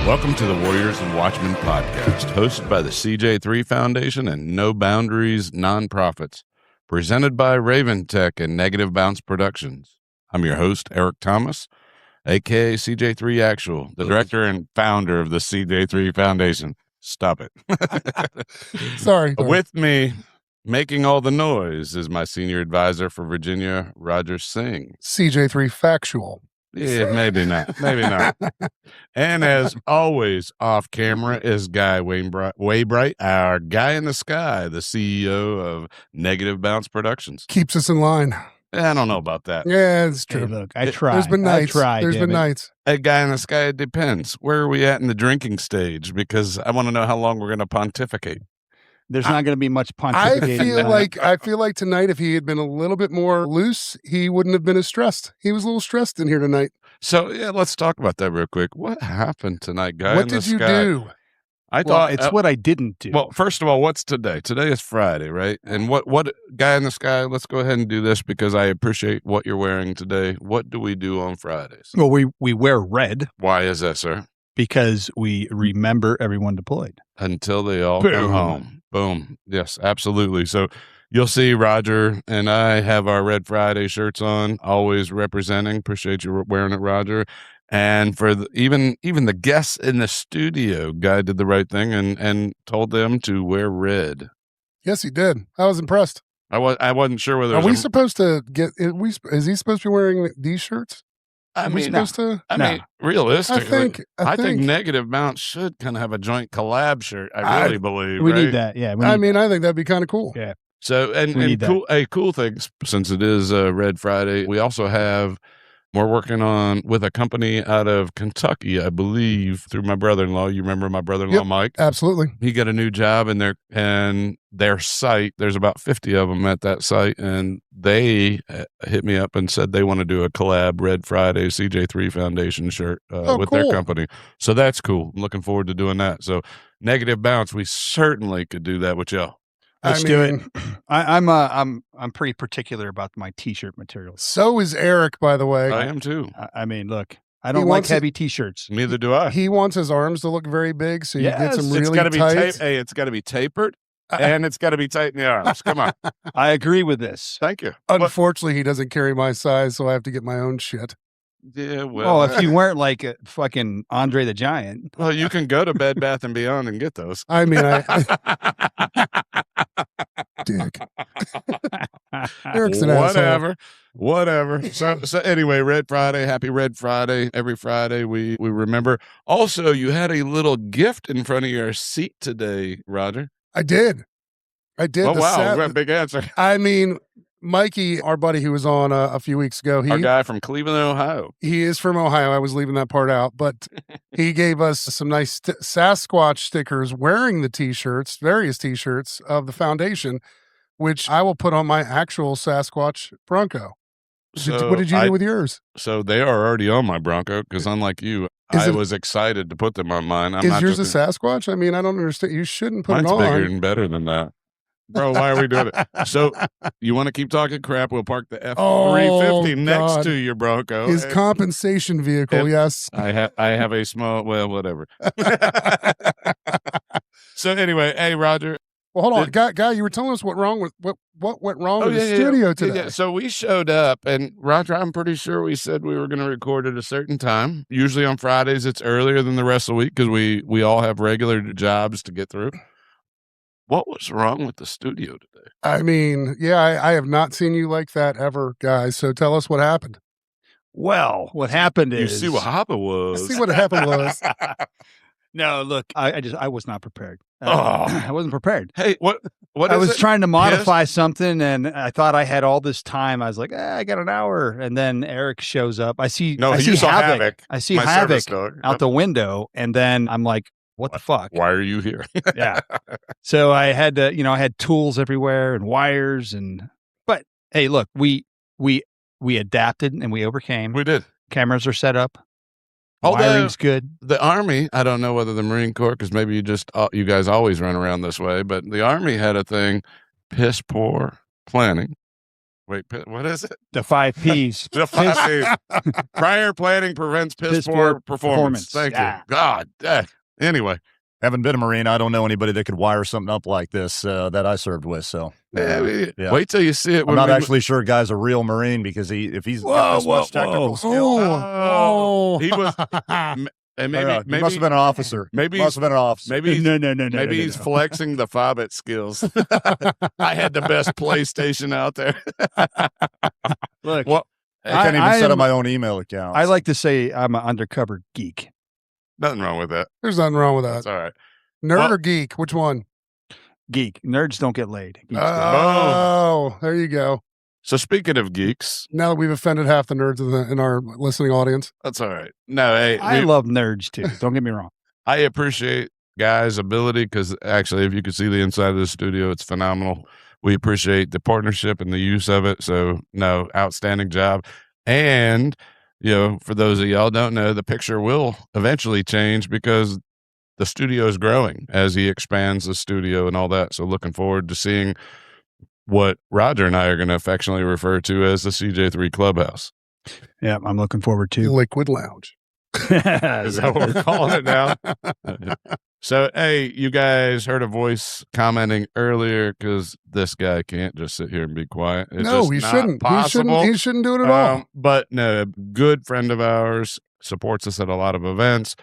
Welcome to the Warriors and Watchmen podcast, hosted by the CJ3 Foundation and No Boundaries Nonprofits, presented by Raven Tech and Negative Bounce Productions. I'm your host, Eric Thomas, a.k.a. CJ3 Actual, the director and founder of the CJ3 Foundation. Stop it. Sorry. With me, making all the noise, is my senior advisor for Virginia, Roger Singh. CJ3 Factual. Yeah, maybe not. Maybe not. And as always, off camera is Guy Waybright, our guy in the sky, the CEO of Negative Bounce Productions. Keeps us in line. I don't know about that. Yeah, it's true. Hey, look, I tried. There's been nights. There's been nights. A guy in the sky, it depends. Where are we at in the drinking stage? Because I want to know how long we're going to pontificate. There's not going to be much pontificating. I feel like tonight, if he had been a little bit more loose, he wouldn't have been as stressed. He was a little stressed in here tonight. So, yeah, let's talk about that real quick. What happened tonight, Guy What in the did you sky? do? I thought it's what I didn't do. Well, first of all, what's today? Today is Friday, right? And what Guy in the sky, let's go ahead and do this because I appreciate what you're wearing today. What do we do on Fridays? Well, we wear red Why is that, sir? because we remember everyone deployed. Until they all come home. Boom. Yes, absolutely. So you'll see Roger and I have our Red Friday shirts on, always representing. Appreciate you wearing it, Roger. And for even the guests in the studio, Guy did the right thing and told them to wear red. Yes, he did. I was impressed. I wasn't sure whether Are we supposed to get? Is he supposed to be wearing these shirts? I Are we mean, supposed to? I mean, realistically, I think think Negative Bounce should kind of have a joint collab shirt. I really believe We right? need that. Yeah. I think that'd be kind of cool. Yeah. So and cool, a cool thing, since it is Red Friday, we also have. We're working on with a company out of Kentucky, I believe, through my brother-in-law. You remember my brother-in-law, Yep, Mike? Absolutely. He got a new job in their site. There's about 50 of them at that site, and they hit me up and said they want to do a collab Red Friday CJ3 Foundation shirt with their company. So that's cool. I'm looking forward to doing that. So Negative Bounce, we certainly could do that with y'all. Let's do it. I'm pretty particular about my T-shirt materials. So is Eric, by the way. I am too. I mean, look, I don't like heavy T-shirts. Neither do I. He wants his arms to look very big, so you get some really it's tight. It's got to be tapered, and it's got to be tight in the arms. Come on. I agree with this. Thank you. Unfortunately, he doesn't carry my size, so I have to get my own shit. Yeah, well, if you weren't like a fucking Andre the Giant. Well, you can go to Bed Bath & Beyond and get those. I mean, dick. Eric's an asshole. Whatever. So anyway, Red Friday, happy Red Friday. Every Friday we remember. Also, you had a little gift in front of your seat today, Roger. I did. Oh, wow. Big answer. I mean, Mikey, our buddy who was on a few weeks ago. Our guy from Cleveland, Ohio. He is from Ohio. I was leaving that part out. But he gave us some nice Sasquatch stickers wearing the T-shirts, various T-shirts of the foundation, which I will put on my actual Sasquatch Bronco. What did you do with yours? So they are already on my Bronco because unlike you, I was excited to put them on mine. Is yours a Sasquatch? I mean, I don't understand. You shouldn't put it on. Mine's bigger and better than that. Bro, why are we doing it? So you want to keep talking crap? We'll park the F-350 next to your Bronco. His compensation vehicle, yes. I have a small, well, whatever. So anyway, hey, Roger. Well, hold on. Guy, you were telling us what went wrong with the studio today. Yeah. So we showed up, and Roger, I'm pretty sure we said we were going to record at a certain time. Usually on Fridays, it's earlier than the rest of the week because we all have regular jobs to get through. What was wrong with the studio today? I mean, I have not seen you like that ever, guys. So tell us what happened. Well, what happened is... You see what happened was... See what happened was... No, look, I was not prepared. I wasn't prepared. Hey, what I was trying to modify something, and I thought I had all this time. I was like, I got an hour. And then Eric shows up. I see Havoc. I see Havoc out the window, and then I'm like, what the fuck? Why are you here? Yeah. So I had to, I had tools everywhere and wires but hey, look, we adapted and we overcame. We did. Cameras are set up. Wiring's good. The Army, I don't know whether the Marine Corps, because maybe you guys always run around this way, but the Army had a thing, piss poor planning. Wait, what is it? The 5 Ps. The 5 Ps. Prior planning prevents piss poor performance. Thank you. God. Anyway. Haven't been a Marine. I don't know anybody that could wire something up like this that I served with. So wait till you see it. I'm not actually sure a guy's a real Marine because if he's got this much technical skill. He was. And maybe he must have been an officer. Maybe must have been an officer. Maybe maybe he's flexing the Fobbit skills. I had the best PlayStation out there. Look, I can't even set up my own email account. I like to say I'm an undercover geek. Nothing wrong with that. There's nothing wrong with that. That's all right. Nerd or geek? Which one? Geek. Nerds don't get laid. There you go. So speaking of geeks, now that we've offended half the nerds in our listening audience, that's all right. No, hey, I love nerds too. Don't get me wrong. I appreciate guys' ability because actually, if you could see the inside of the studio, it's phenomenal. We appreciate the partnership and the use of it. So, no, outstanding job. And for those of y'all don't know, the picture will eventually change because the studio is growing as he expands the studio and all that. So looking forward to seeing what Roger and I are going to affectionately refer to as the CJ3 Clubhouse. Yeah, I'm looking forward to Liquid Lounge. Is that what we're calling it now? So, hey, you guys heard a voice commenting earlier because this guy can't just sit here and be quiet. It's he shouldn't. He shouldn't do it at all. But no, a good friend of ours supports us at a lot of events.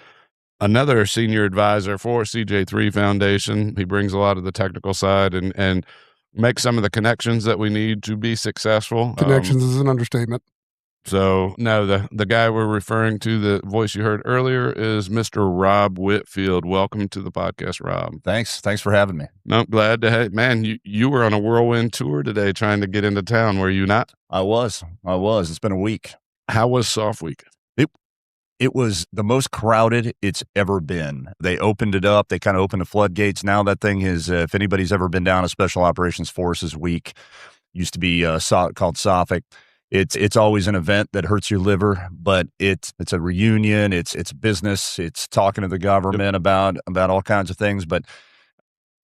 Another senior advisor for CJ3 Foundation. He brings a lot of the technical side and makes some of the connections that we need to be successful. Connections is an understatement. So, no, the guy we're referring to, the voice you heard earlier, is Mr. Rob Whitfield. Welcome to the podcast, Rob. Thanks for having me. No, glad to have. Man, you were on a whirlwind tour today trying to get into town, were you not? I was. It's been a week. How was Soft Week? It was the most crowded it's ever been. They opened it up. They kind of opened the floodgates. Now that thing is, if anybody's ever been down a Special Operations Forces Week, used to be called SOFIC. It's always an event that hurts your liver, but it's a reunion. It's business. It's talking to the government about all kinds of things. But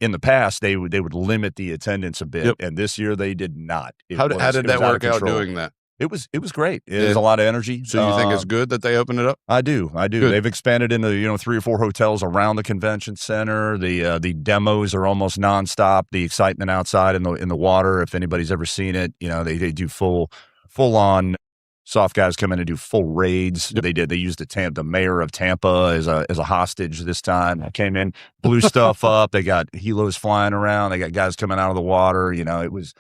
in the past, they would limit the attendance a bit, and this year they did not. How did that work out doing that? It was great. There's a lot of energy. So you think it's good that they opened it up? I do. Good. They've expanded into 3 or 4 hotels around the convention center. The demos are almost nonstop. The excitement outside in the water. If anybody's ever seen it, they do full on. Soft guys come in and do full raids. They used the mayor of Tampa as a hostage this time. I came in, blew stuff up. They got helos flying around. They got guys coming out of the water. It was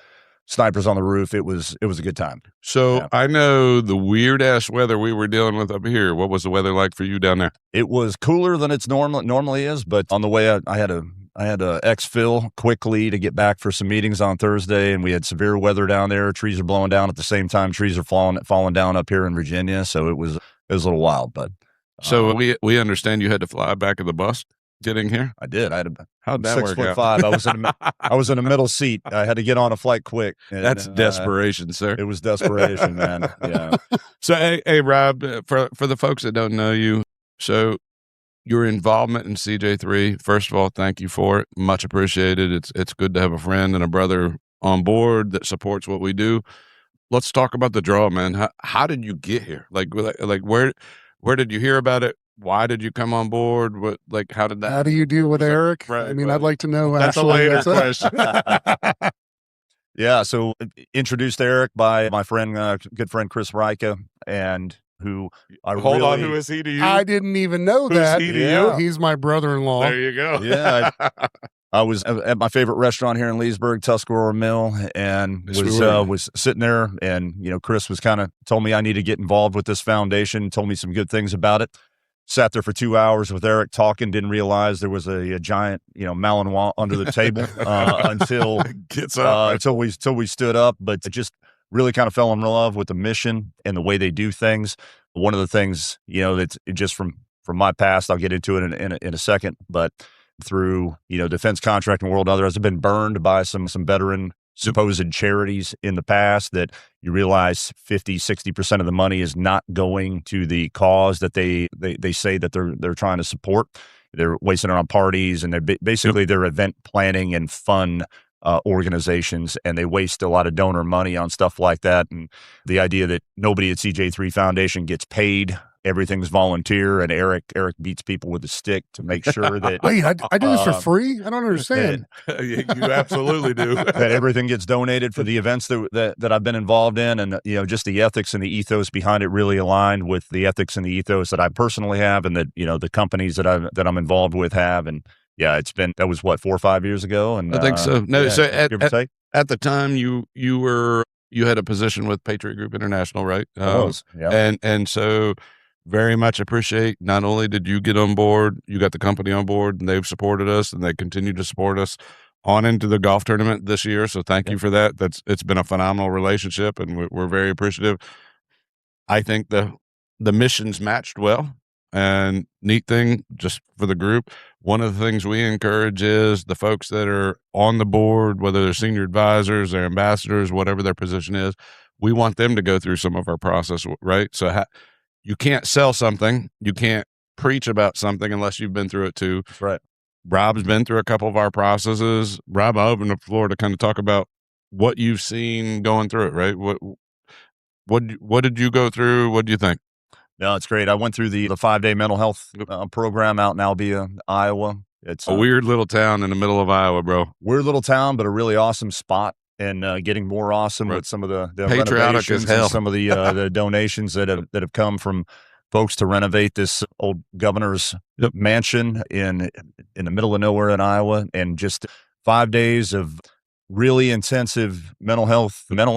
snipers on the roof. It was a good time. So I know the weird ass weather we were dealing with up here. What was the weather like for you down there? It was cooler than it's normally is, but on the way I had to exfil quickly to get back for some meetings on Thursday, and we had severe weather down there. Trees are blowing down at the same time. Trees are falling down up here in Virginia, so it was a little wild. But so we understand you had to fly back of the bus getting here. I did. How'd that work out? 6'5". I was in a middle seat. I had to get on a flight quick. And, that's desperation, sir. It was desperation, man. Yeah. So hey, Rob, for the folks that don't know you, so your involvement in CJ3, first of all, thank you for it. Much appreciated. It's good to have a friend and a brother on board that supports what we do. Let's talk about the draw, man. How did you get here? Like where did you hear about it? Why did you come on board? How did that? How do you deal with Eric? Right, I'd like to know. That's a later question. Yeah. So introduced Eric by my friend, good friend Chris Ryka, and who Hold on, who is he to you? I didn't even know that. Who's he to you? He's my brother-in-law. There you go. Yeah. I was at my favorite restaurant here in Leesburg, Tuscarora Mill, and was sitting there, and Chris was told me I need to get involved with this foundation, told me some good things about it. Sat there for 2 hours with Eric talking, didn't realize there was a giant, Malinois under the table until we stood up, but just really kind of fell in love with the mission and the way they do things. One of the things, that's just from my past, I'll get into it in a second, but through, defense contracting world, others have been burned by some veteran supposed charities in the past that you realize 50-60% of the money is not going to the cause that they say that they're trying to support. They're wasting it on parties, and they're basically their event planning and fun organizations, and they waste a lot of donor money on stuff like that. And the idea that nobody at CJ3 Foundation gets paid, everything's volunteer, and Eric beats people with a stick to make sure that wait, I do this for free? I don't understand. You absolutely do. That everything gets donated for the events that I've been involved in, and just the ethics and the ethos behind it really aligned with the ethics and the ethos that I personally have, and that the companies that I'm involved with have. And yeah, that was what, 4 or 5 years ago, and I think so. No, yeah, so at the time you had a position with Patriot Group International, right? Yeah. And so very much appreciate, not only did you get on board, you got the company on board, and they've supported us, and they continue to support us on into the golf tournament this year. So thank you for that. It's been a phenomenal relationship, and we're very appreciative. I think the missions matched well. And neat thing, just for the group, one of the things we encourage is the folks that are on the board, whether they're senior advisors, they're ambassadors, whatever their position is, we want them to go through some of our process, right? So you can't sell something, you can't preach about something unless you've been through it too. That's right. Rob's been through a couple of our processes. Rob, I'll open the floor to kind of talk about what you've seen going through it, right? What did you go through? What do you think? No, it's great. I went through the 5-day mental health program out in Albia, Iowa. It's a weird little town in the middle of Iowa, bro. Weird little town, but a really awesome spot, and getting more awesome with some of the renovations and some of the donations that have come from folks to renovate this old governor's mansion in the middle of nowhere in Iowa, and just 5 days of really intensive mental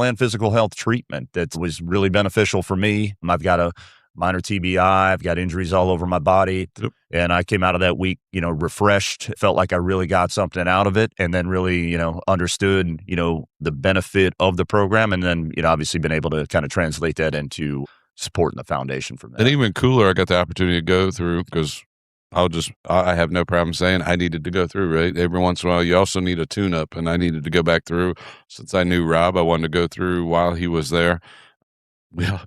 and physical health treatment that was really beneficial for me. I've got a minor TBI. I've got injuries all over my body. Yep. And I came out of that week, refreshed, felt like I really got something out of it, and then really, understood, the benefit of the program. And then, obviously been able to kind of translate that into supporting the foundation from that. And even cooler, I got the opportunity to go through, because I have no problem saying I needed to go through, right? Every once in a while, you also need a tune-up, and I needed to go back through. Since I knew Rob, I wanted to go through while he was there. Well,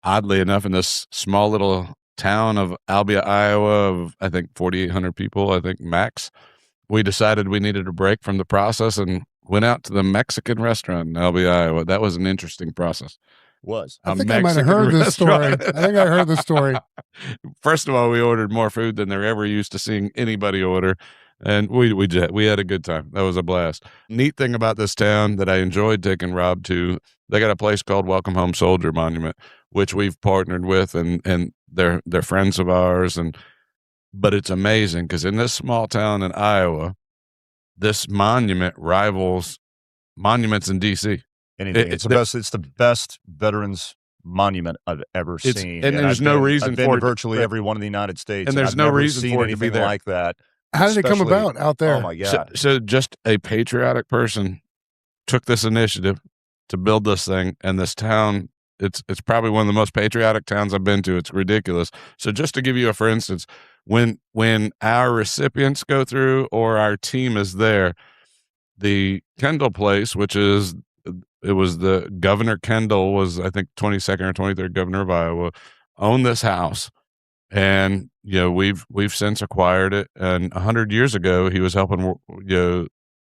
oddly enough, in this small little town of Albia, Iowa, of I think 4,800 people, I think max, we decided we needed a break from the process and went out to the Mexican restaurant in Albia, Iowa. That was an interesting process. I think I might have heard this story. I think I heard the story. First of all, we ordered more food than they're ever used to seeing anybody order. And we had a good time. That was a blast. Neat thing about this town that I enjoyed taking Rob to, they got a place called Welcome Home Soldier Monument, which we've partnered with, and they're friends of ours. But it's amazing because in this small town in Iowa, this monument rivals monuments in DC. It's the best veterans monument I've ever seen. And there's no reason for it. I've been to virtually every one in the United States. And there's no reason for it to be there like that. How did it come about out there? Oh my God. So just a patriotic person took this initiative to build this thing, and this town, it's probably one of the most patriotic towns I've been to. It's ridiculous. So just to give you for instance, when our recipients go through or our team is there, the Kendall place, it was the Governor Kendall was, I think, 22nd or 23rd governor of Iowa, owned this house. And, we've since acquired it. And 100 years ago, he was helping,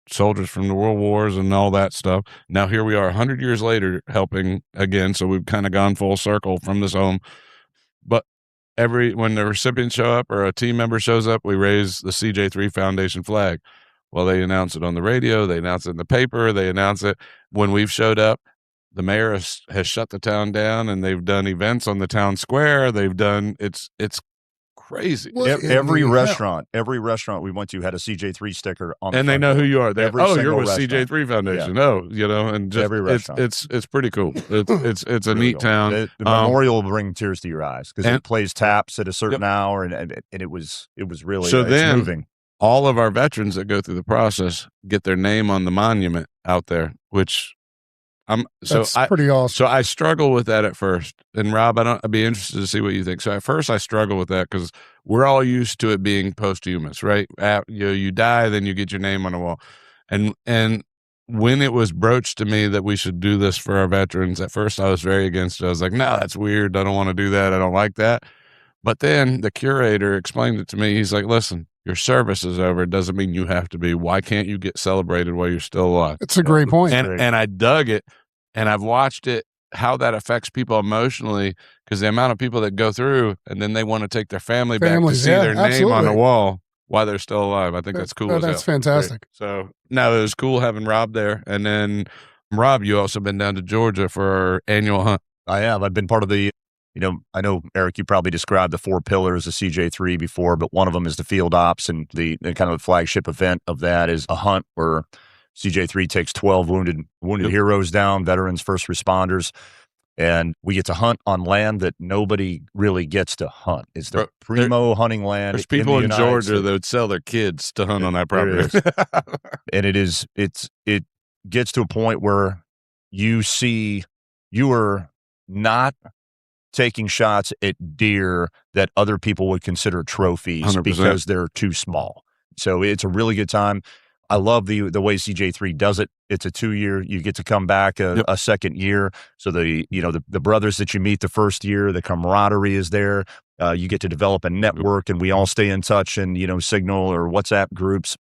soldiers from the world wars and all that stuff. Now here we are 100 years later helping again. So we've kind of gone full circle from this home. But when the recipients show up or a team member shows up, we raise the CJ3 Foundation flag. Well, they announce it on the radio, they announce it in the paper, they announce it when we've showed up. The mayor has shut the town down, and they've done events on the town square. They've done it's crazy. Every restaurant we went to had a CJ3 sticker on, and they know who you are. You're with restaurant. CJ3 Foundation. Yeah. And just every restaurant. It's pretty cool. It's a neat town. The memorial will bring tears to your eyes because it plays taps at a certain hour, and it was really it's moving. All of our veterans that go through the process get their name on the monument out there, which that's pretty awesome. So I struggle with that at first. And Rob, I'd be interested to see what you think. So at first I struggle with that because we're all used to it being posthumous, right? You die, then you get your name on the wall. And when it was broached to me that we should do this for our veterans, at first I was very against it. I was like, no, that's weird. I don't want to do that. I don't like that. But then the curator explained it to me. He's like, listen, your service is over, it doesn't mean you have to be. Why can't you get celebrated while you're still alive? It's a great point. And I dug it, and I've watched it, how that affects people emotionally, because the amount of people that go through and then they want to take their family back to see their name on the wall while they're still alive. I think that's cool. That's fantastic. Great. So now it was cool having Rob there. And then Rob, you also been down to Georgia for our annual hunt. I have. I've been part of the, I know, Eric, you probably described the 4 pillars of CJ3 before, but one of them is the field ops, and the kind of the flagship event of that is a hunt where CJ3 takes 12 wounded heroes down, veterans, first responders, and we get to hunt on land that nobody really gets to hunt. It's the primo hunting land. There's people in Georgia that would sell their kids to hunt on that property. And it gets to a point where you are not taking shots at deer that other people would consider trophies 100%. Because they're too small. So it's a really good time. I love the way CJ3 does it. It's a 2-year. You get to come back a second year. So the brothers that you meet the first year, the camaraderie is there. You get to develop a network, and we all stay in touch and Signal or WhatsApp groups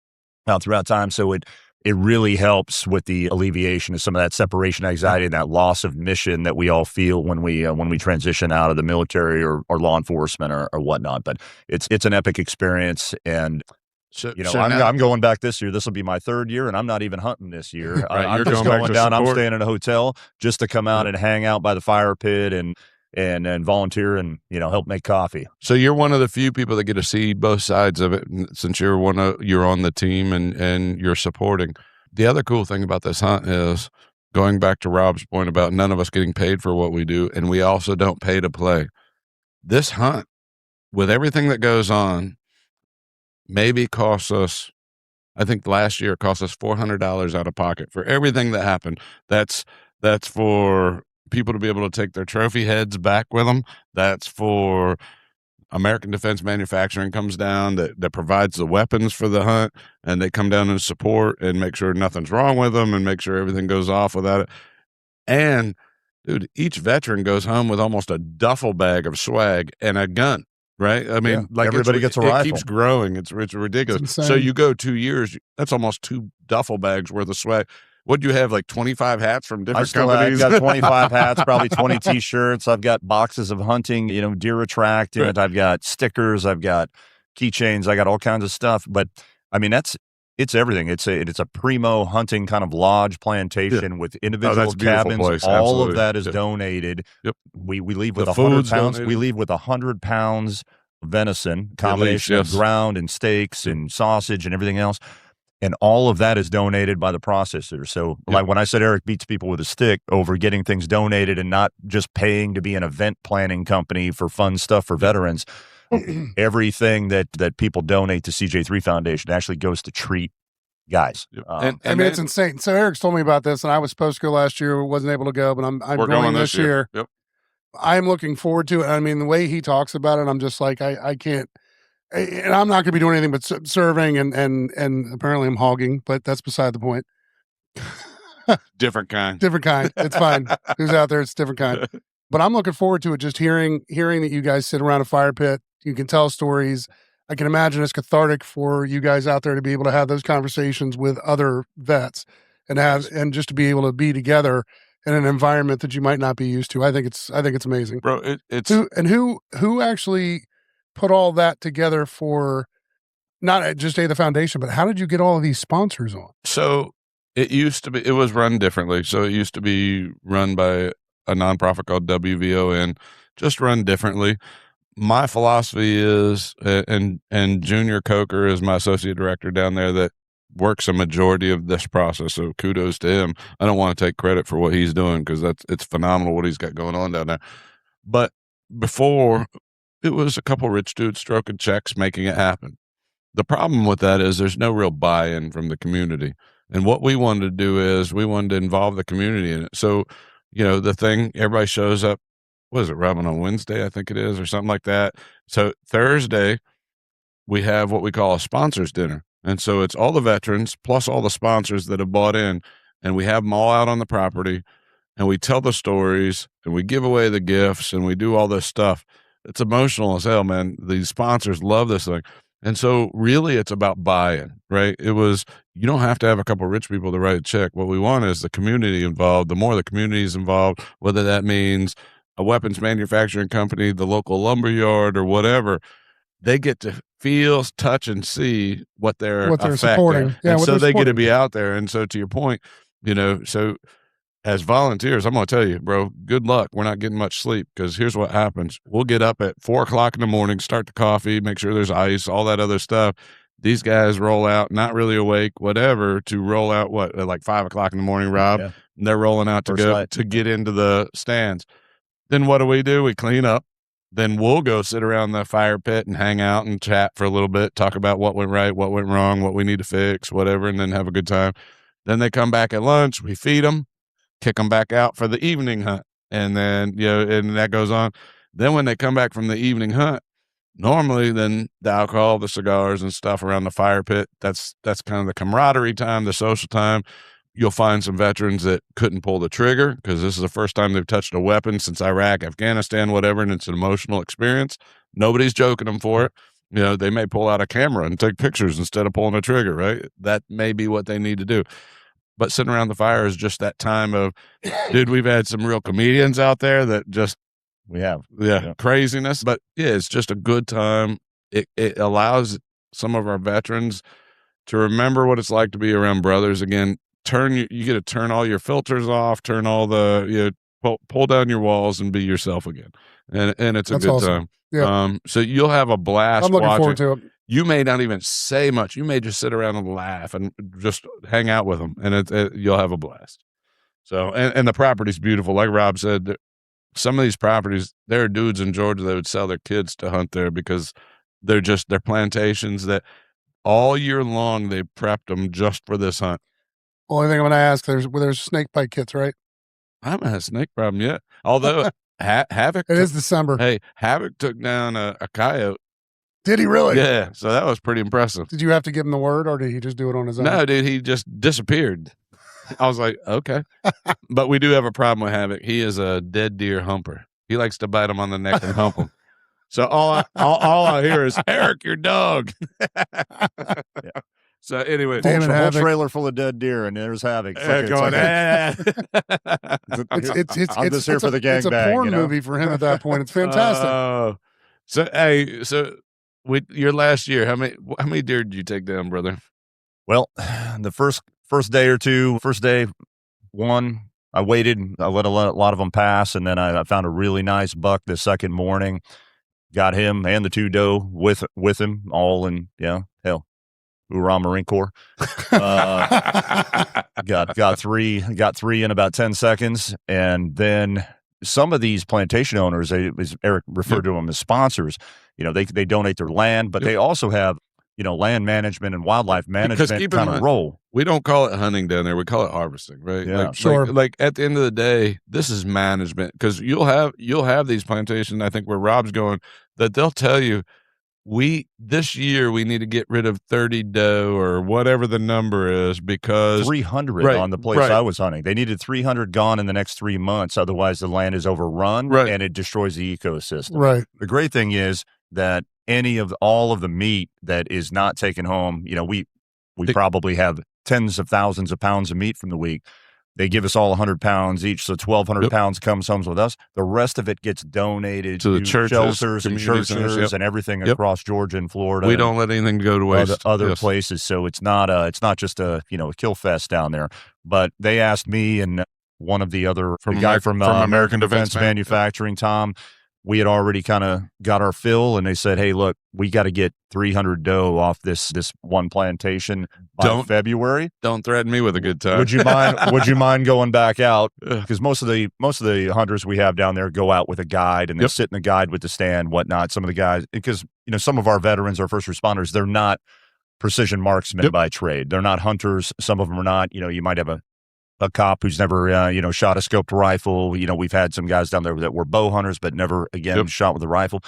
throughout time. So it really helps with the alleviation of some of that separation anxiety and that loss of mission that we all feel when we transition out of the military or law enforcement or whatnot. But it's an epic experience, and I'm going back this year. This will be my 3rd year, and I'm not even hunting this year. I'm just going down. I'm staying in a hotel just to come out and hang out by the fire pit and volunteer and help make coffee. So you're one of the few people that get to see both sides of it, since you're on the team and you're supporting. The other cool thing about this hunt is, going back to Rob's point about none of us getting paid for what we do, and we also don't pay to play. This hunt, with everything that goes on, maybe costs us, I think last year it cost us $400 out of pocket for everything that happened. That's for people to be able to take their trophy heads back with them. That's for American Defense Manufacturing comes down that provides the weapons for the hunt, and they come down and support and make sure nothing's wrong with them and make sure everything goes off without it. And dude, each veteran goes home with almost a duffel bag of swag and a gun. Right? I mean, like everybody gets a rifle. It keeps growing. It's ridiculous. So you go 2 years, that's almost 2 duffel bags worth of swag. What do you have, like 25 hats from different companies? I've got 25 hats, probably 20 T-shirts. I've got boxes of hunting, deer attractant. Right. I've got stickers. I've got keychains. I got all kinds of stuff. But I mean, it's everything. It's a primo hunting kind of lodge plantation with individual cabins. All of that is donated. Yep. We leave with 100 pounds. Donated. We leave with 100 pounds of venison, combination of ground and steaks and sausage and everything else. And all of that is donated by the processor. So like when I said Eric beats people with a stick over getting things donated and not just paying to be an event planning company for fun stuff for veterans, everything that people donate to CJ3 Foundation actually goes to treat guys. It's insane. So Eric's told me about this, and I was supposed to go last year, wasn't able to go, but I'm going this year. Yep. I'm looking forward to it. I mean, the way he talks about it, I'm just like, I can't. And I'm not going to be doing anything but serving, and apparently I'm hogging, but that's beside the point. Different kind. It's fine. Who's out there? It's different kind. But I'm looking forward to it. Just hearing that you guys sit around a fire pit, you can tell stories. I can imagine it's cathartic for you guys out there to be able to have those conversations with other vets and just to be able to be together in an environment that you might not be used to. I think it's amazing, bro. It's who actually put all that together for not just the foundation, but how did you get all of these sponsors on? So it was run differently. So it used to be run by a nonprofit called WVON, just run differently. My philosophy is, and Junior Coker is my associate director down there that works a majority of this process. So kudos to him. I don't want to take credit for what he's doing because it's phenomenal what he's got going on down there. But before, it was a couple rich dudes stroking checks, making it happen. The problem with that is there's no real buy-in from the community. And what we wanted to do is we wanted to involve the community in it. So, the thing, everybody shows up, what is it, Robin, on Wednesday, I think it is, or something like that. So Thursday, we have what we call a sponsors dinner. And so it's all the veterans plus all the sponsors that have bought in, and we have them all out on the property, and we tell the stories, and we give away the gifts, and we do all this stuff. It's emotional as hell, man. These sponsors love this thing. And so really it's about buy-in, right? You don't have to have a couple of rich people to write a check. What we want is the community involved. The more the community is involved, whether that means a weapons manufacturing company, the local lumber yard, or whatever, they get to feel, touch, and see what they're supporting. Yeah, and so they get to be out there. And so to your point, so as volunteers, I'm going to tell you, bro, good luck. We're not getting much sleep because here's what happens. We'll get up at 4:00 in the morning, start the coffee, make sure there's ice, all that other stuff. These guys roll out, not really awake, whatever, to roll out at like 5:00 in the morning, Rob. Yeah. And they're rolling out to get into the stands. Then what do? We clean up. Then we'll go sit around the fire pit and hang out and chat for a little bit, talk about what went right, what went wrong, what we need to fix, whatever, and then have a good time. Then they come back at lunch. We feed them. Kick them back out for the evening hunt. And then, and that goes on. Then when they come back from the evening hunt, normally then the alcohol, the cigars and stuff around the fire pit, that's kind of the camaraderie time, the social time. You'll find some veterans that couldn't pull the trigger because this is the first time they've touched a weapon since Iraq, Afghanistan, whatever, and it's an emotional experience. Nobody's joking them for it. They may pull out a camera and take pictures instead of pulling a trigger, right? That may be what they need to do. But sitting around the fire is just that time of, dude, we've had some real comedians out there that just, we have, craziness. But yeah, it's just a good time. It allows some of our veterans to remember what it's like to be around brothers again. You get to turn all your filters off, turn all the, pull down your walls and be yourself again. And it's a good awesome. time. Yeah. So you'll have a blast. I'm looking forward to it. You may not even say much. You may just sit around and laugh and just hang out with them, and you'll have a blast. So, and the property's beautiful. Like Rob said, some of these properties, there are dudes in Georgia that would sell their kids to hunt there because they're plantations that all year long they prepped them just for this hunt. Only thing I'm going to ask, there's snake bite kits, right? I haven't had a snake problem yet. Although Havoc, it is December. Hey, Havoc took down a coyote. Did he really? Yeah, so that was pretty impressive. Did you have to give him the word, or did he just do it on his own? No, dude, he just disappeaed. I was like, okay. But we do have a problem with Havoc. He is a dead deer humper. He likes to bite him on the neck and hump him. So all I hear is, Eric, your dog. Yeah. So anyway, whole trailer full of dead deer, and there's Havoc. It's I'm just here for the gangbang. It's a porn movie for him at that point. It's fantastic. So your last year, how many deer did you take down, brother? Well, the first day or two, first day, one, I waited. I let a lot of them pass, and then I found a really nice buck the second morning. Got him and the 2 doe with him, all in, hell, hoorah, Marine Corps. Got three in about 10 seconds, and then some of these plantation owners, as Eric referred to them as sponsors, they donate their land, but they also have, land management and wildlife management kind of role. We don't call it hunting down there. We call it harvesting, right? Yeah, sure. Like at the end of the day, this is management, because you'll have these plantations, I think where Rob's going, that they'll tell you, this year we need to get rid of 30 doe or whatever the number is, because 300 on the place I was hunting. They needed 300 gone in the next 3 months. Otherwise the land is overrun and it destroys the ecosystem. Right. The great thing is that all of the meat that is not taken home, we probably have tens of thousands of pounds of meat from the week. They give us all 100 pounds each, so 1,200 pounds comes home with us. The rest of it gets donated to the churches, shelters and churches and everything across Georgia and Florida. We don't let anything go to waste. Other places, so it's not just a kill fest down there. But they asked me and one of the other guy from American Defense Manufacturing, Tom. We had already kind of got our fill, and they said, "Hey, look, we got to get 300 doe off this one plantation by February. Don't threaten me with a good time. Would you mind going back out? Because most of the hunters we have down there go out with a guide, and they sit in the guide with the stand, whatnot. Some of the guys, because some of our veterans, our first responders, they're not precision marksmen by trade. They're not hunters. Some of them are not. You might have a cop who's never, shot a scoped rifle. We've had some guys down there that were bow hunters, but never, again, shot with a rifle.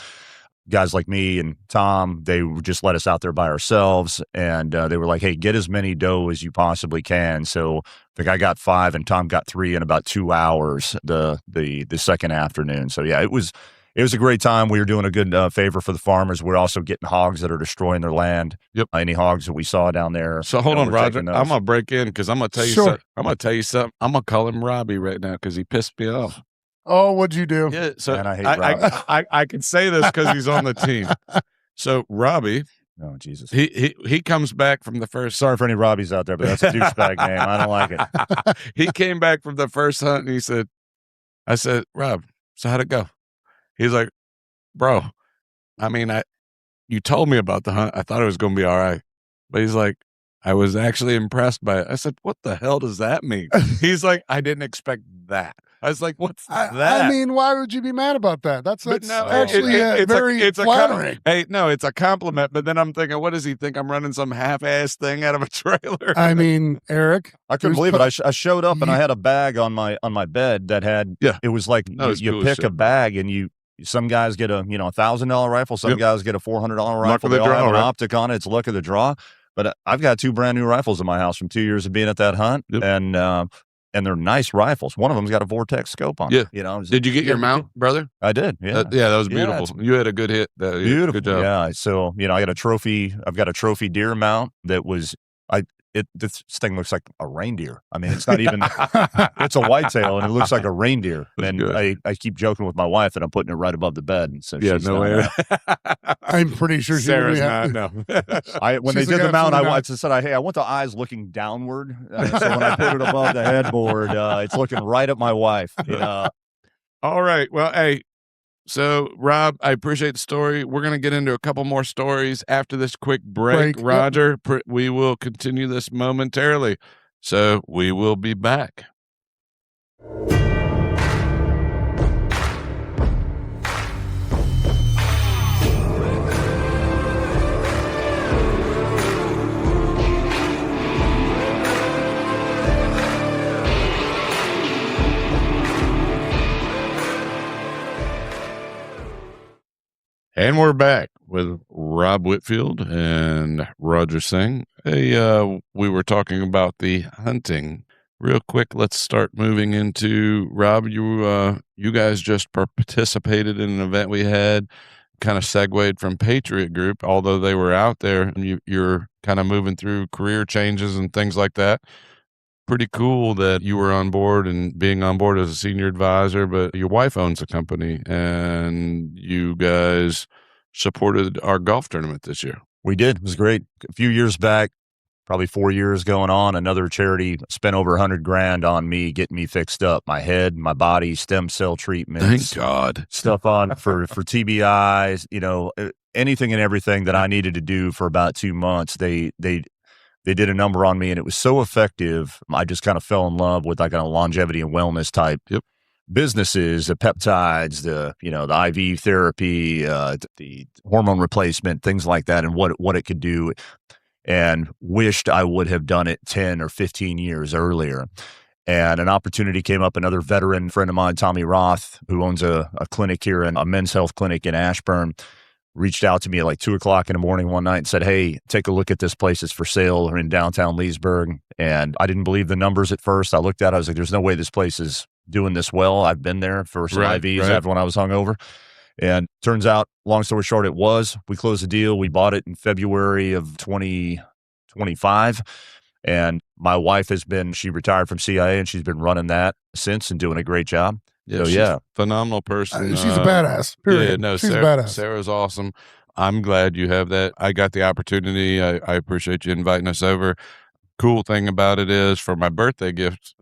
Guys like me and Tom, they just let us out there by ourselves. And they were like, hey, get as many doe as you possibly can. So I think I got 5 and Tom got 3 in about 2 hours the second afternoon. So yeah, it was It was a great time. We were doing a good favor for the farmers. We're also getting hogs that are destroying their land. Yep. Any hogs that we saw down there. So hold on, Roger. I'm going to break in because I'm going to tell you Sure. something. I'm going to tell you something. I'm going to call him Robbie right now because he pissed me off. Oh, what'd you do? Yeah. So Man, I hate Robbie. I can say this because he's on the team. So Robbie. Oh, Jesus. He comes back from the first. Sorry for any Robbies out there, but that's a douchebag name. I don't like it. He came back from the first hunt and I said, Rob, so how'd it go? He's like, bro, I mean, you told me about the hunt. I thought it was going to be all right. But he's like, I was actually impressed by it. I said, what the hell does that mean? He's like, I didn't expect that. I was like, what's that? I mean, why would you be mad about that? That's actually it's flattering. It's a compliment. But then I'm thinking, what does he think? I'm running some half-ass thing out of a trailer. I mean, Eric, I couldn't believe it. I showed up and I had a bag on my bed that had. Yeah. It was like you pick a bag and some guys get a $1,000 rifle. Some guys get a $400 rifle. They all have an optic on it. It's luck of the draw. But I've got 2 brand new rifles in my house from 2 years of being at that hunt, and they're nice rifles. One of them's got a Vortex scope on it. Did you get your mount, brother? I did. Yeah, that was beautiful. You had a good hit. Beautiful. Good job. Yeah. So I got a trophy. I've got a trophy deer mount that was this thing looks like a reindeer. I mean, it's not even. It's a whitetail, and it looks like a reindeer. And I keep joking with my wife that I'm putting it right above the bed. And so she's no way. I'm pretty sure Sarah's not. No. When they did the mount, I said, "Hey, I want the eyes looking downward." So when I put it above the headboard, it's looking right at my wife. All right. Well, hey. So, Rob, I appreciate the story. We're going to get into a couple more stories after this quick break. Roger, we will continue this momentarily. So, we will be back. And we're back with Rob Whitfield and Roger Singh. Hey, we were talking about the hunting. Real quick, let's start moving into, Rob, you guys just participated in an event we had, kind of segued from Patriot Group, although they were out there, and you're kind of moving through career changes and things like that. Pretty cool that you were on board and being on board as a senior advisor, but your wife owns a company and you guys supported our golf tournament this year. We did. It was great. A few years back, probably 4 years going on, another charity spent over $100,000 on me, getting me fixed up, my head, my body, stem cell treatments. Thank God. Stuff on for TBIs, anything and everything that I needed to do for about 2 months. They did a number on me, and it was so effective. I just kind of fell in love with like a longevity and wellness type businesses, the peptides, the IV therapy, the hormone replacement, things like that, and what it could do. And wished I would have done it 10 or 15 years earlier. And an opportunity came up. Another veteran friend of mine, Tommy Roth, who owns a clinic here, a men's health clinic in Ashburn, reached out to me at like 2:00 in the morning one night and said, "Hey, take a look at this place. It's for sale in downtown Leesburg." And I didn't believe the numbers at first. I looked at it. I was like, there's no way this place is doing this well. I've been there for some IVs after when I was hungover. And turns out, long story short, it was. We closed the deal. We bought it in February of 2025. And my wife she retired from CIA and she's been running that since and doing a great job. Yeah, phenomenal person. She's a badass. Period. Yeah, she's a badass. Sarah's awesome. I'm glad you have that. I got the opportunity. I appreciate you inviting us over. Cool thing about it is, for my birthday gift,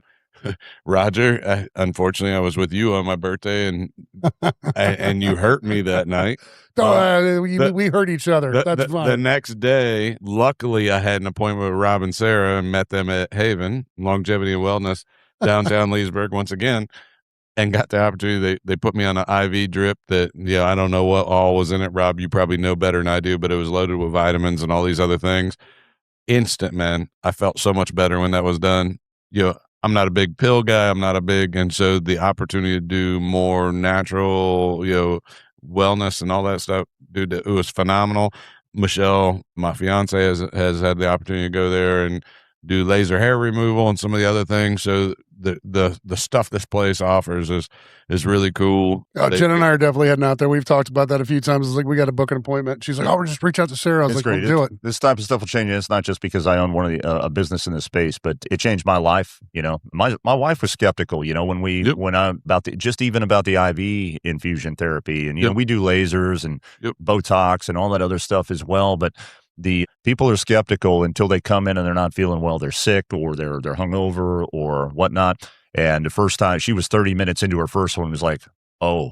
Roger, unfortunately, I was with you on my birthday, and you hurt me that night. We hurt each other. That's fine. The next day, luckily, I had an appointment with Rob and Sarah and met them at Haven, Longevity and Wellness, downtown Leesburg once again. And got the opportunity. They put me on an IV drip that, I don't know what all was in it. Rob, you probably know better than I do, but it was loaded with vitamins and all these other things. Instant, man. I felt so much better when that was done. I'm not a big pill guy. And so the opportunity to do more natural, wellness and all that stuff, dude, it was phenomenal. Michelle, my fiance, has had the opportunity to go there, and do laser hair removal and some of the other things. So the stuff this place offers is really cool. Jen and I are definitely heading out there. We've talked about that a few times. It's like, we got to book an appointment. She's like, we'll just reach out to Sarah. I was like, we'll do it. This type of stuff will change. It's not just because I own one of the a business in this space, but it changed my life. My wife was skeptical. When about the IV infusion therapy, and we do lasers and Botox and all that other stuff as well, but the people are skeptical until they come in and they're not feeling well. They're sick or they're hungover or whatnot. And the first time she was 30 minutes into her first one, was like, oh,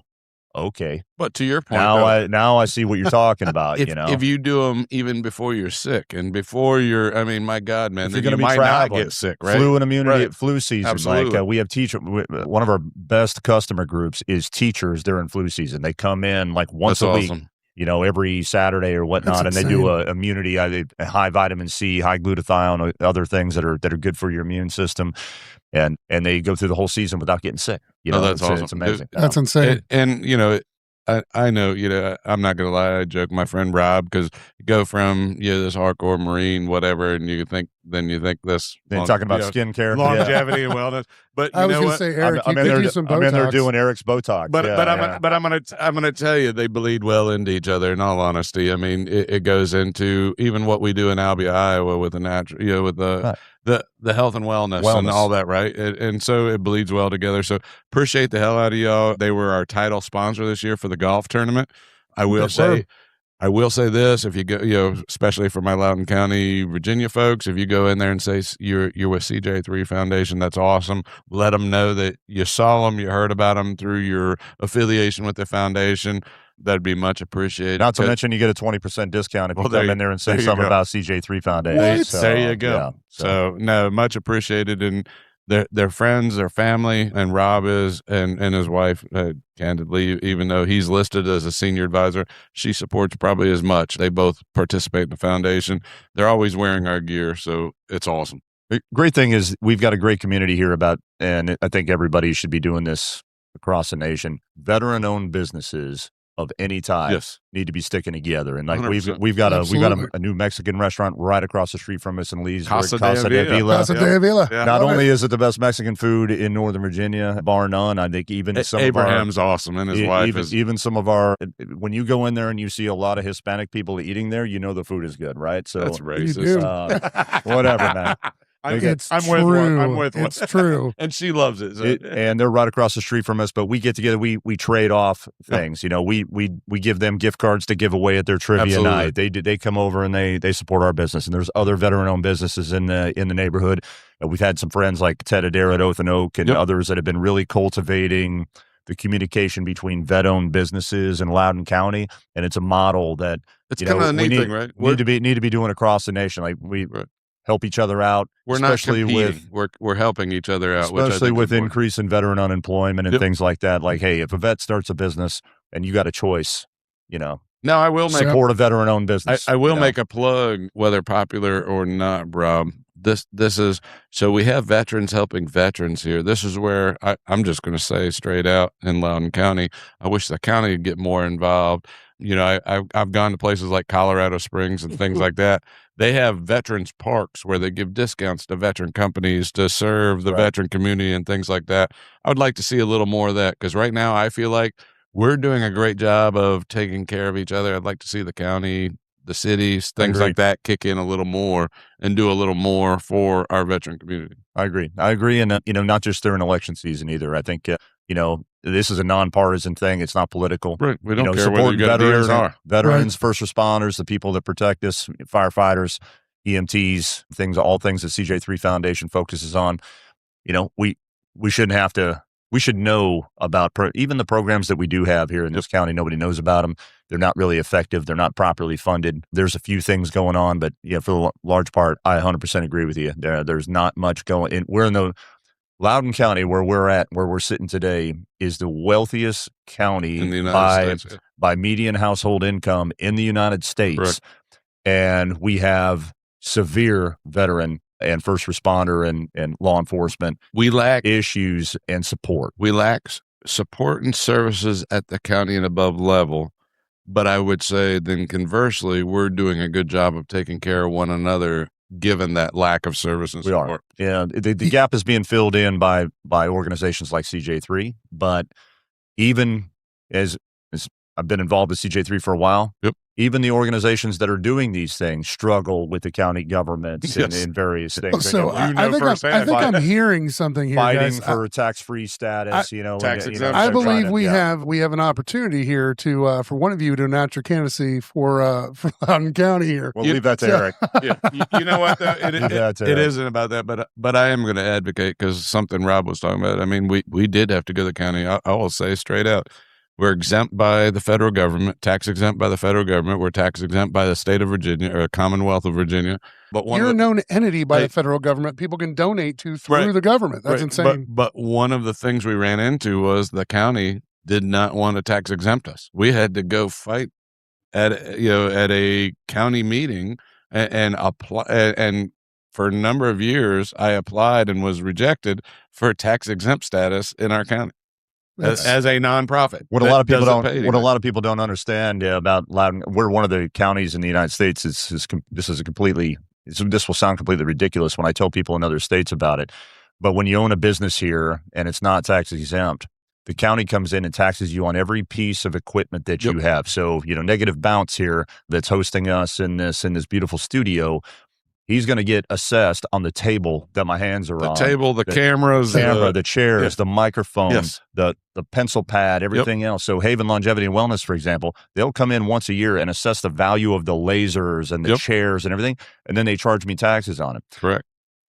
okay. But to your point, now I see what you're talking about. If you do them even before you're sick and before my God, man, you're going to be might traveling, not get sick, right? Flu and immunity, flu season. Absolutely. Like we have one of our best customer groups is teachers during flu season. They come in like once a week. Every Saturday or whatnot, and they do a immunity, high vitamin C, high glutathione, other things that are good for your immune system, and they go through the whole season without getting sick. That's awesome. It's amazing. That's insane. And I know, I'm not going to lie. I joke my friend Rob, because you go from, this hardcore Marine, whatever, and you think this. They're talking about skincare, longevity and wellness. But I was going to say, Eric, you could do some Botox. I'm in there doing Eric's Botox. But I'm gonna tell you, they bleed well into each other. In all honesty, I mean, it goes into even what we do in Albia, Iowa, with the natural, with the health and wellness and all that, right? And so it bleeds well together. So appreciate the hell out of y'all. They were our title sponsor this year for the golf tournament. I will say this: if you go, especially for my Loudoun County, Virginia folks, if you go in there and say you're with CJ3 Foundation, that's awesome. Let them know that you saw them, you heard about them through your affiliation with the foundation. That'd be much appreciated. Not to mention, you get a 20% discount if you come in there and say something about CJ3 Foundation. There you go. Yeah, so no, much appreciated. And they're friends, their family, and Rob is, and his wife, candidly, even though he's listed as a senior advisor, she supports probably as much. They both participate in the foundation. They're always wearing our gear, so it's awesome. The great thing is we've got a great community here and I think everybody should be doing this across the nation. Veteran-owned businesses of any type need to be sticking together, and like 100%. we've got a new Mexican restaurant right across the street from us in Leesburg, Casa de Avila. Not only is it the best Mexican food in Northern Virginia, bar none, I think even some Abraham's awesome, and his wife is even some of our. When you go in there and you see a lot of Hispanic people eating there, the food is good, right? So that's racist. Whatever, man. I'm with one. It's true. And she loves it. So. And they're right across the street from us, but we get together, we trade off things. We give them gift cards to give away at their trivia night. They come over and they support our business. And there's other veteran-owned businesses in the neighborhood. We've had some friends like Ted Adair at Oath and Oak and others that have been really cultivating the communication between vet-owned businesses in Loudoun County, and it's a model that it's kind of a neat thing, right? Need to be doing across the nation. Like help each other out. We're not competing. We're helping each other out, especially with increase in veteran unemployment and things like that. Like, hey, if a vet starts a business and you got a choice, Now I will support a veteran-owned business. I will make a plug, whether popular or not, Rob. This is so we have veterans helping veterans here. This is where I'm just going to say straight out in Loudoun County, I wish the county would get more involved. I've gone to places like Colorado Springs and things like that. They have veterans parks where they give discounts to veteran companies to serve the veteran community and things like that. I would like to see a little more of that, because right now I feel like we're doing a great job of taking care of each other. I'd like to see the county, the cities, things like that kick in a little more and do a little more for our veteran community. I agree. And, not just during election season either. I think, this is a nonpartisan thing. It's not political. Right. We don't care whether you got veterans or veterans, first responders, the people that protect us, firefighters, EMTs, all things that CJ3 Foundation focuses on. We shouldn't have to. We should know about even the programs that we do have here in this county. Nobody knows about them. They're not really effective. They're not properly funded. There's a few things going on, but for the large part, I 100% agree with you. There's not much going in. We're in the Loudoun County, where we're sitting today, is the wealthiest county in the United States, by median household income in the United States. Correct. And we have severe veteran and first responder and law enforcement. We lack issues and support. We lack support and services at the county and above level. But I would say then conversely, we're doing a good job of taking care of one another given that lack of service and support. We are. Yeah, the gap is being filled in by organizations like CJ3, but even as I've been involved with CJ3 for a while, even the organizations that are doing these things struggle with the county governments in various things. So I think I'm hearing something here, fighting guys. for tax-free status, tax exemption. I believe we have an opportunity here to for one of you to announce your candidacy for Loudoun County here. We'll leave that to Eric. You know what? Though? It isn't about that, but I am going to advocate because something Rob was talking about. I mean, we did have to go to the county. I will say straight out. We're exempt by the federal government, tax exempt by the federal government. We're tax exempt by the state of Virginia or Commonwealth of Virginia. But you're a known entity by the federal government. People can donate to through the government. That's insane. But one of the things we ran into was the county did not want to tax exempt us. We had to go fight at a county meeting and apply. And for a number of years, I applied and was rejected for tax exempt status in our county. As a nonprofit, what a lot of people don't understand about Loudoun, we're one of the counties in the United States. This will sound completely ridiculous when I tell people in other states about it, but when you own a business here and it's not tax exempt, the county comes in and taxes you on every piece of equipment that you have. So Negative Bounce here that's hosting us in this beautiful studio. He's going to get assessed on the table that my hands are on. The table, the cameras, the chairs, the microphone, the pencil pad, everything else. So Haven Longevity and Wellness, for example, they'll come in once a year and assess the value of the lasers and the chairs and everything, and then they charge me taxes on it. Correct.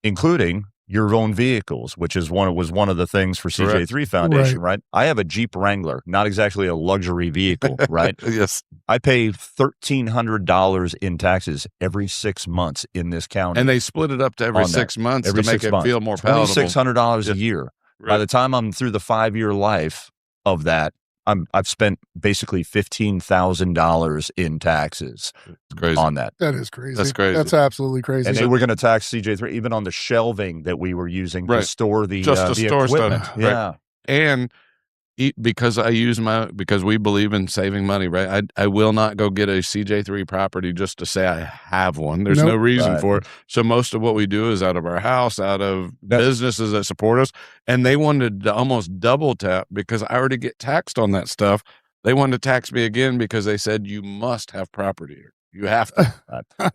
Including your own vehicles, which was one of the things for CJ3 Foundation, right? I have a Jeep Wrangler, not exactly a luxury vehicle, right? Yes. I pay $1,300 in taxes every 6 months in this county. And they split it up to every 6 months to make it feel more palatable. $2,600 a year. Right. By the time I'm through the 5-year life of that, I've spent basically $15,000 in taxes on that. That is crazy. That's crazy. That's absolutely crazy. And they were going to tax CJ3 even on the shelving that we were using to store the stuff. equipment. Yeah, and because we believe in saving money, right? I will not go get a CJ3 property just to say I have one. There's no reason for it. So most of what we do is out of our house, out of businesses that support us. And they wanted to almost double tap because I already get taxed on that stuff. They wanted to tax me again because they said you must have property here. You have to.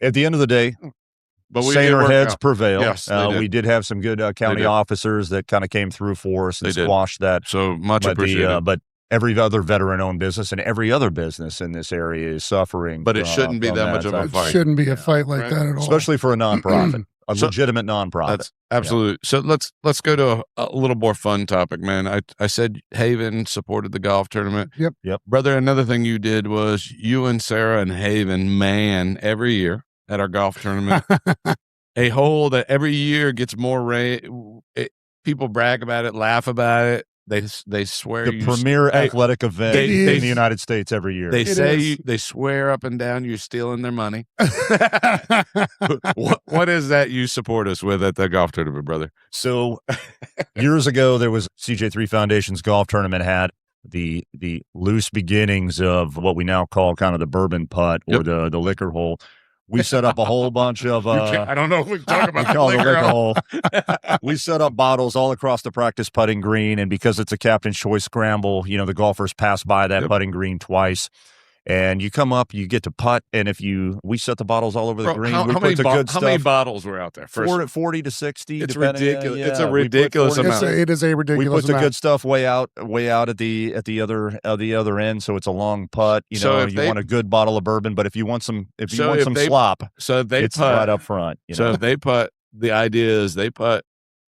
At the end of the day, but saner heads prevail. Yes, we did have some good county officers that kind of came through for us and squashed that. So much appreciated. But every other veteran-owned business and every other business in this area is suffering. But it shouldn't be that much of a fight. It shouldn't be a fight like that at all. Especially for a nonprofit, a legitimate nonprofit. That's absolutely. So let's go to a little more fun topic, man. I said Haven supported the golf tournament. Yep. Brother, another thing you did was you and Sarah and Haven, man, every year at our golf tournament, a hole that every year gets more rain. People brag about it, laugh about it. They swear the premier athletic event in the United States every year. They swear up and down you're stealing their money. What is that you support us with at the golf tournament, brother? So years ago, there was CJ3 Foundation's golf tournament had the loose beginnings of what we now call kind of the bourbon putt or the liquor hole. We set up a whole bunch of I don't know if we can talk about the liquor hole. We set up bottles all across the practice putting green, and because it's a captain's choice scramble, the golfers pass by that putting green twice. And you come up, you get to putt, and we set the bottles all over the green. How many bottles were out there? 40 to 60. It's ridiculous. It's a ridiculous amount. It is a ridiculous amount. We put the good stuff way out at the other end, so it's a long putt. You want a good bottle of bourbon, but if you want some slop, it's right up front. If they putt, the idea is they putt.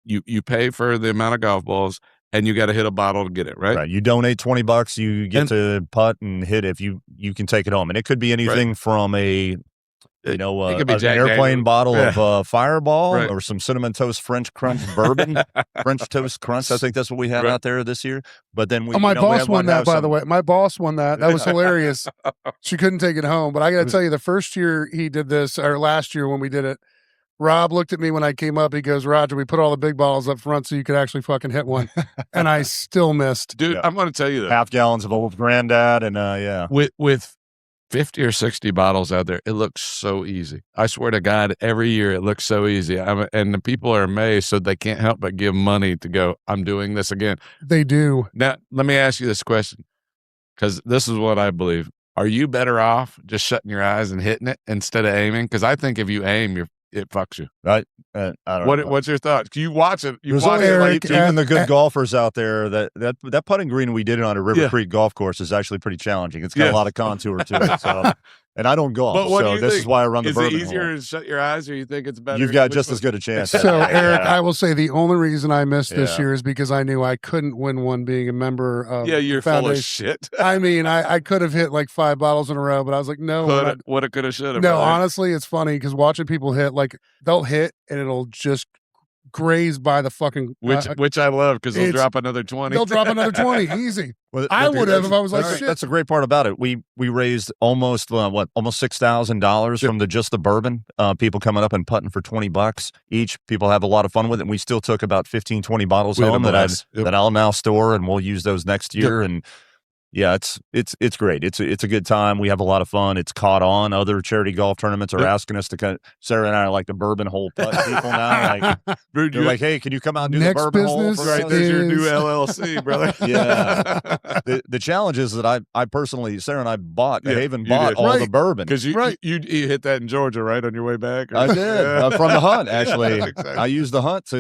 You pay for the amount of golf balls. And you got to hit a bottle to get it, right? Right. You donate $20, you get to putt and hit it. If you can take it home, and it could be anything from an airplane bottle of Fireball or some Cinnamon Toast French Crunch bourbon, French Toast Crunch. I think that's what we had out there this year. But then my boss won that, by the way. My boss won that. That was hilarious. She couldn't take it home, but I got to tell you, the first year he did this, or last year when we did it, Rob looked at me when I came up. He goes, Roger, we put all the big bottles up front so you could actually fucking hit one. And I still missed. Dude, I'm going to tell you that. Half gallons of Old Granddad and With 50 or 60 bottles out there. It looks so easy. I swear to God, every year it looks so easy. And the people are amazed, so they can't help but give money to go, I'm doing this again. They do. Now, let me ask you this question, because this is what I believe. Are you better off just shutting your eyes and hitting it instead of aiming? Because I think if you aim, it fucks you. I don't know. What's your thoughts? You watch it. There's watch Eric, it like, even the good golfers out there. That putting green we did on a River Creek golf course is actually pretty challenging. It's got a lot of contour to it. So, and I don't golf, so this is why I run the bourbon. Is it easier hole. to shut your eyes, or you think it's better? You've got just as good a chance. So, Eric, I will say the only reason I missed this year is because I knew I couldn't win one being a member of you're the Foundation. Full of shit. I mean, I could have hit like 5 bottles in a row, but I was like, no. What it could have, should have. No, honestly, it's funny because watching people hit, like, they'll hit and it'll just graze by the fucking which I love because they'll drop another 20. They'll drop another 20 easy. Well, I would have if I was like, shit. That's the great part about it. We raised almost $6,000 from just the bourbon. People coming up and putting for $20 each. People have a lot of fun with it. And we still took about 15, 20 bottles home that I'll now store, and we'll use those next year. And yeah, it's great. It's a good time. We have a lot of fun. It's caught on. Other charity golf tournaments are asking us to Sarah and I are like the bourbon hole putt people now. Like, they're like, hey, can you come out and do the bourbon hole? Right, there's your new LLC, brother. Yeah. The challenge is that I personally, Sarah and I bought Haven bought all the bourbon because you hit that in Georgia right on your way back. Or? I did from the hunt actually. Exactly. I used the hunt to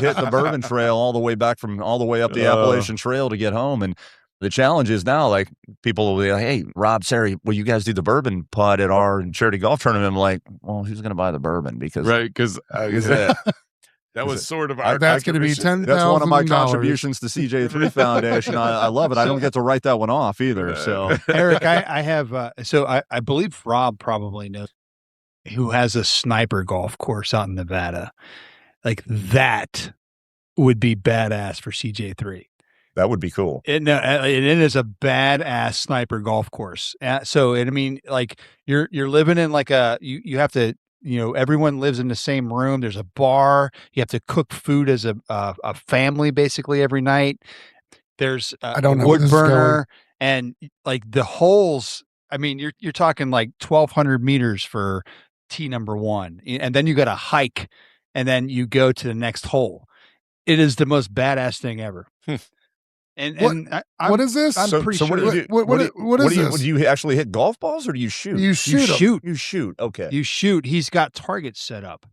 hit the bourbon trail all the way back from all the way up the Appalachian Trail to get home. And the challenge is now, like, people will be like, hey, Rob, Sarah, will you guys do the bourbon putt at our charity golf tournament? I'm like, well, who's going to buy the bourbon? Because that was sort of our that's going to be $10,000. That's one of my contributions to CJ3 Foundation. I love it. I don't get to write that one off either. So, Eric, I have, I believe Rob probably knows who has a sniper golf course out in Nevada. Like, that would be badass for CJ3. That would be cool. It is a badass sniper golf course. So, I mean, like, you're living in like you have to, everyone lives in the same room. There's a bar. You have to cook food as a family basically every night. There's a wood burner, and like the holes. I mean, you're talking like 1,200 meters for tee number 1, and then you got to hike, and then you go to the next hole. It is the most badass thing ever. What is this? I'm pretty sure. What is this? Do you actually hit golf balls or do you shoot? You shoot. You shoot. Okay. You shoot. He's got targets set up.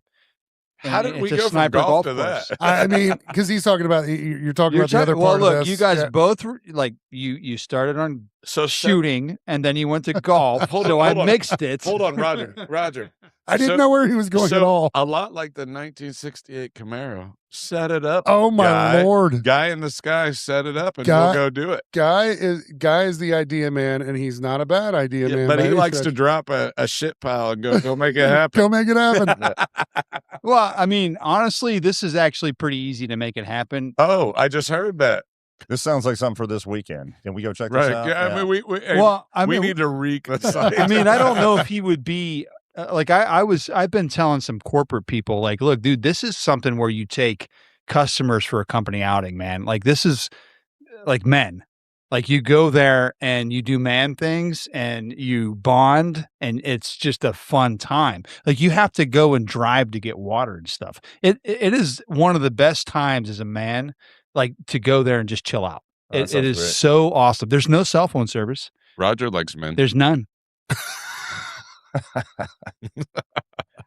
How did we go from golf to that? I mean, because he's talking about you're talking about the other part of this. Well, look, you guys both like you started on shooting and then you went to golf. I mixed it. Hold on, Roger. I didn't know where he was going at all. A lot like the 1968 Camaro. Set it up. Oh my Lord. Guy in the sky set it up and we'll go do it. Guy is the idea man, and he's not a bad idea man. But he likes to drop a shit pile and go make it happen. Go make it happen. Well, I mean, honestly, this is actually pretty easy to make it happen. Oh, I just heard that. This sounds like something for this weekend. Can we go check this out? Yeah, I mean, we need to reek the site. I mean, I don't know if he would be like I've been telling some corporate people, like, look, dude, this is something where you take customers for a company outing, man. Like, this is like men. Like, you go there and you do man things and you bond, and it's just a fun time. Like, you have to go and drive to get water and stuff. It is one of the best times as a man, like, to go there and just chill out. It is great. So awesome. There's no cell phone service. Roger likes men. There's none.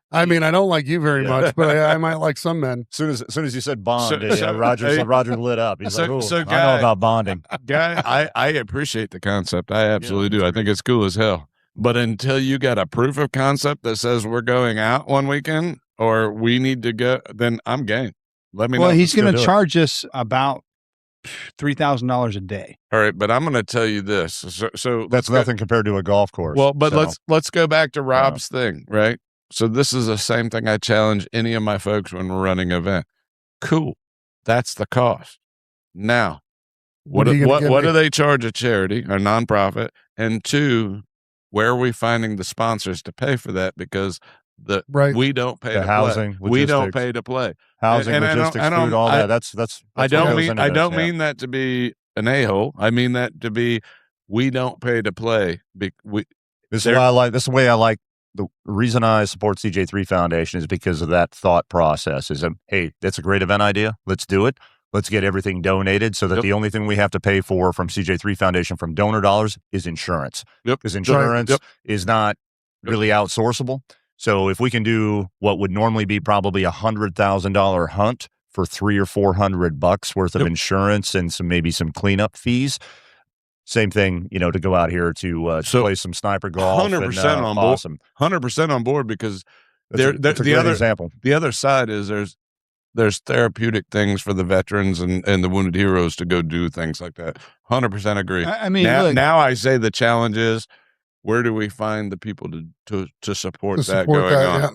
I mean, I don't like you very much, but I might like some men. As soon as you said bond, Roger lit up. He's like, I know about bonding. Guy, I appreciate the concept. I absolutely do. I think it's cool as hell. But until you got a proof of concept that says we're going out one weekend or we need to go, then I'm game. Let me know. Well, he's going to charge us about $3,000 a day. All right, but I'm going to tell you this. So that's nothing compared to a golf course. Well, but let's go back to Rob's thing, right? So this is the same thing I challenge any of my folks when we're running an event. Cool. That's the cost. Now, what do they charge a charity or nonprofit? And 2, where are we finding the sponsors to pay for that? Because we don't pay to housing, play. We don't pay to play. Housing, logistics, food, all that. That's I don't mean that to be an a-hole. I mean that to be we don't pay to play. This is the way I like. The reason I support CJ3 Foundation is because of that thought process. Hey, that's a great event idea. Let's do it. Let's get everything donated so that the only thing we have to pay for from CJ3 Foundation from donor dollars is insurance. Because insurance is not really outsourceable. So if we can do what would normally be probably $100,000 hunt for $300 or $400 worth of insurance and maybe some cleanup fees. Same thing, to go out here to play some sniper golf. 100% on board. Awesome. 100% on board because that's a great example. The other side is there's therapeutic things for the veterans and the wounded heroes to go do things like that. 100% agree. I mean, now I say the challenge is, where do we find the people to support that going on? Yeah.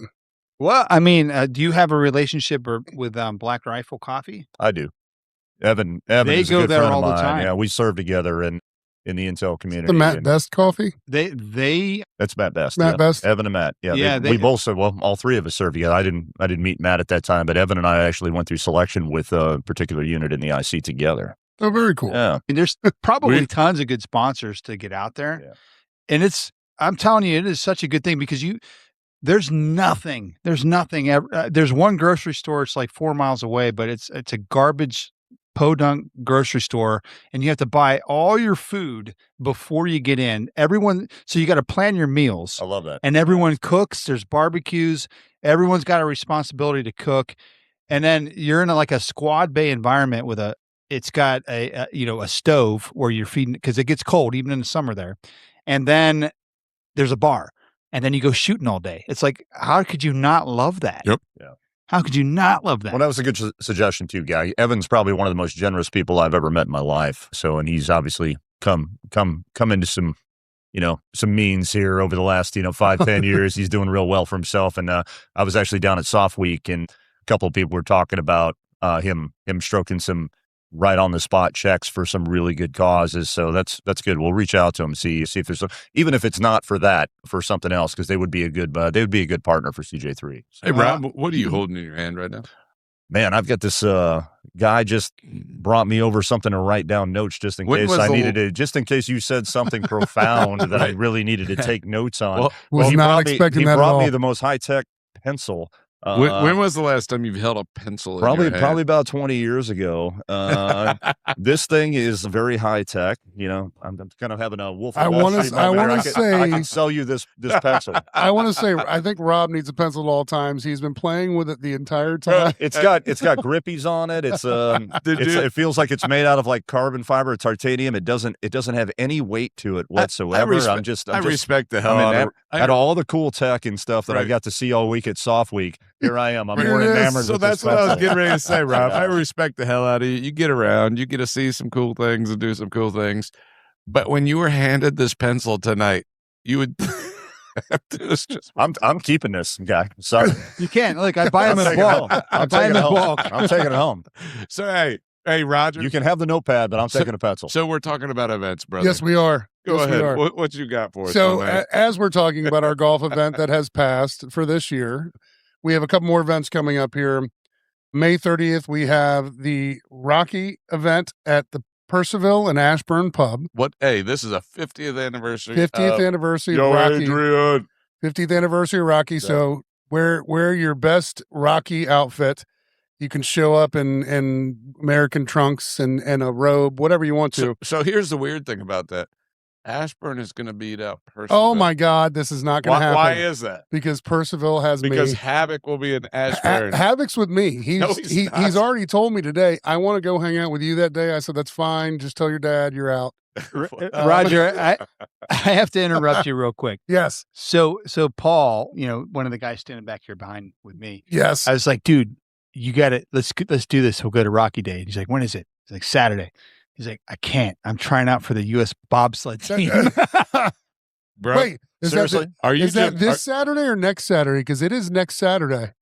Well, I mean, do you have a relationship with Black Rifle Coffee? I do. Evan they is go a good there friend all of the mine. time. Yeah, we serve together in the Intel community. The Matt Best coffee? That's Matt Best. Matt Best. Evan and Matt. Yeah. We both serve. Well, all three of us served together. I didn't meet Matt at that time, but Evan and I actually went through selection with a particular unit in the IC together. Oh, very cool. Yeah. I mean, there's probably tons of good sponsors to get out there. Yeah. And I'm telling you, it is such a good thing because there's nothing. There's one grocery store. It's like 4 miles away, but it's a garbage podunk grocery store, and you have to buy all your food before you get in. So you got to plan your meals. I love that. And everyone cooks. There's barbecues. Everyone's got a responsibility to cook. And then you're in a squad bay environment with it's got a stove where you're feeding, because it gets cold even in the summer there. And then there's a bar, and then you go shooting all day. It's like, how could you not love that? Yep. Yeah. How could you not love that? Well, that was a good suggestion too, Guy. Evan's probably one of the most generous people I've ever met in my life. So, and he's obviously come into some means here over the last 5-10 years. He's doing real well for himself. And I was actually down at Soft Week, and a couple of people were talking about him stroking some right on the spot checks for some really good causes. So that's good. We'll reach out to him, see if there's even if it's not for that, for something else, because they would be a good partner for CJ3. So, hey, Rob, what are you holding in your hand right now? Man, I've got this guy just brought me over something to write down notes just in case I needed to, just in case you said something profound that I really needed to take notes on. He brought me the most high-tech pencil. When was the last time you've held a pencil? Probably about 20 years ago. This thing is very high tech. I'm kind of having a wolf. I want to say I can sell you this pencil. I want to say I think Rob needs a pencil at all times. He's been playing with it the entire time. It's got grippies on it. It feels like it's made out of carbon fiber, titanium. It doesn't have any weight to it whatsoever. I respect the hell out of it. Had all the cool tech and stuff that I got to see all week at Soft Week. Here I am. I'm more enamored. So that's what I was getting ready to say, Rob. I respect the hell out of you. You get around, you get to see some cool things and do some cool things. But when you were handed this pencil tonight, you would. I'm keeping this, guy. Sorry, you can't. Look, I buy them in bulk. I'm taking it home. So hey, Roger, you can have the notepad, but I'm taking a pencil. So we're talking about events, brother. Yes, we are. Go ahead. What you got for us? So as we're talking about our golf event that has passed for this year, we have a couple more events coming up here. May 30th, we have the Rocky event at the Percival and Ashburn Pub. This is a 50th anniversary. 50th anniversary of Rocky. Adrian. 50th anniversary of Rocky. Yeah. So wear your best Rocky outfit. You can show up in American trunks and a robe, whatever you want to. So here's the weird thing about that. Ashburn is going to beat out Percival. Oh my God, this is not going to happen. Why is that? Because Percival has because Havoc will be in Ashburn. Havoc's with me. He's already told me today, I want to go hang out with you that day. I said, that's fine. Just tell your dad you're out. Roger, I have to interrupt you real quick. Yes. So Paul, one of the guys standing back here behind with me. Yes. I was like, dude, you got it. Let's do this. We'll go to Rocky Day. And he's like, when is it? He's like, Saturday. He's like, I can't. I'm trying out for the U.S. bobsled team. Bro, wait, seriously? Is that this Saturday or next Saturday? Because it is next Saturday.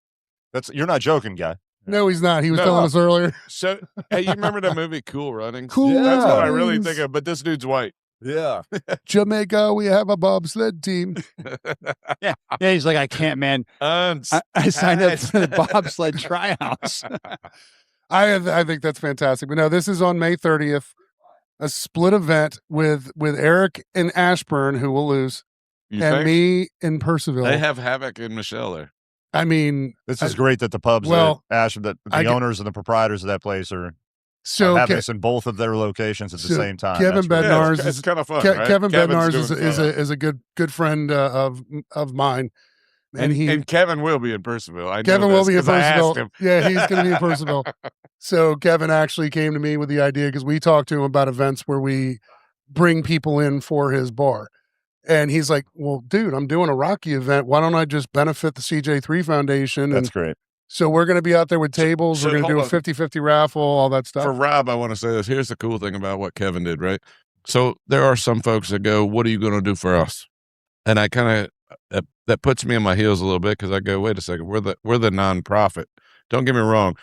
You're not joking, guy. No, he's not. He was telling us earlier. So, hey, you remember that movie Cool Runnings? Cool That's Runnings. what I really think of. But this dude's white. Yeah. Jamaica, we have a bobsled team. Yeah. He's like, I can't, man. I signed up for the bobsled tryouts. I think that's fantastic. But no, this is on May 30th, a split event with Eric and Ashburn, who will lose. me in Purcellville. They have Havoc and Michelle there. I mean, this is great that the pubs, that the owners and the proprietors of that place are having this in both of their locations at the same time. Kevin Bednar's it's kind of fun. Right? Kevin Bednar's is a good friend of mine. And Kevin will be in Purcellville. Kevin will be in Purcellville. Yeah, he's going to be in Purcellville. So Kevin actually came to me with the idea because we talked to him about events where we bring people in for his bar. And he's like, well, dude, I'm doing a Rocky event. Why don't I just benefit the CJ3 Foundation? That's great. So we're going to be out there with tables. We're going to do a 50-50 raffle, all that stuff. For Rob, I want to say this. Here's the cool thing about what Kevin did, right? So there are some folks that go, what are you going to do for us? And I kind of, that puts me on my heels a little bit because I go, wait a second, we're the nonprofit. Don't get me wrong.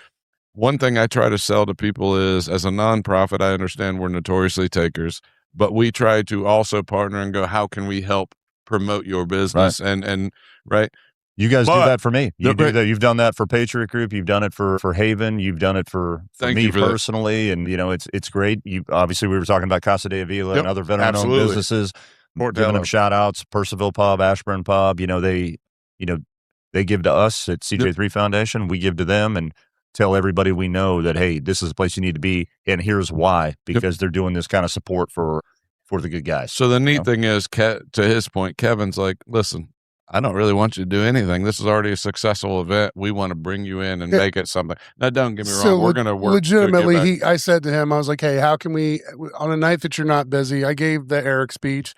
One thing I try to sell to people is, as a nonprofit, I understand we're notoriously takers, but we try to also partner and go, how can we help promote your business? Right. And right. You guys do that for me. You do that. You've done that for Patriot Group. You've done it for Haven. You've done it for me personally. And, it's great. Obviously, we were talking about Casa de Avila and other veteran-owned businesses. Giving them shout-outs, Purcellville Pub, Ashburn Pub. They give to us at CJ3 Foundation. We give to them and tell everybody we know that, hey, this is the place you need to be, and here's why, because they're doing this kind of support for the good guys. So the neat thing is, to his point, Kevin's like, listen, I don't really want you to do anything. This is already a successful event. We want to bring you in and make it something. Now, don't get me wrong. We're going to work. Legitimately, I said to him, I was like, hey, how can we, on a night that you're not busy, I gave the Eric speech,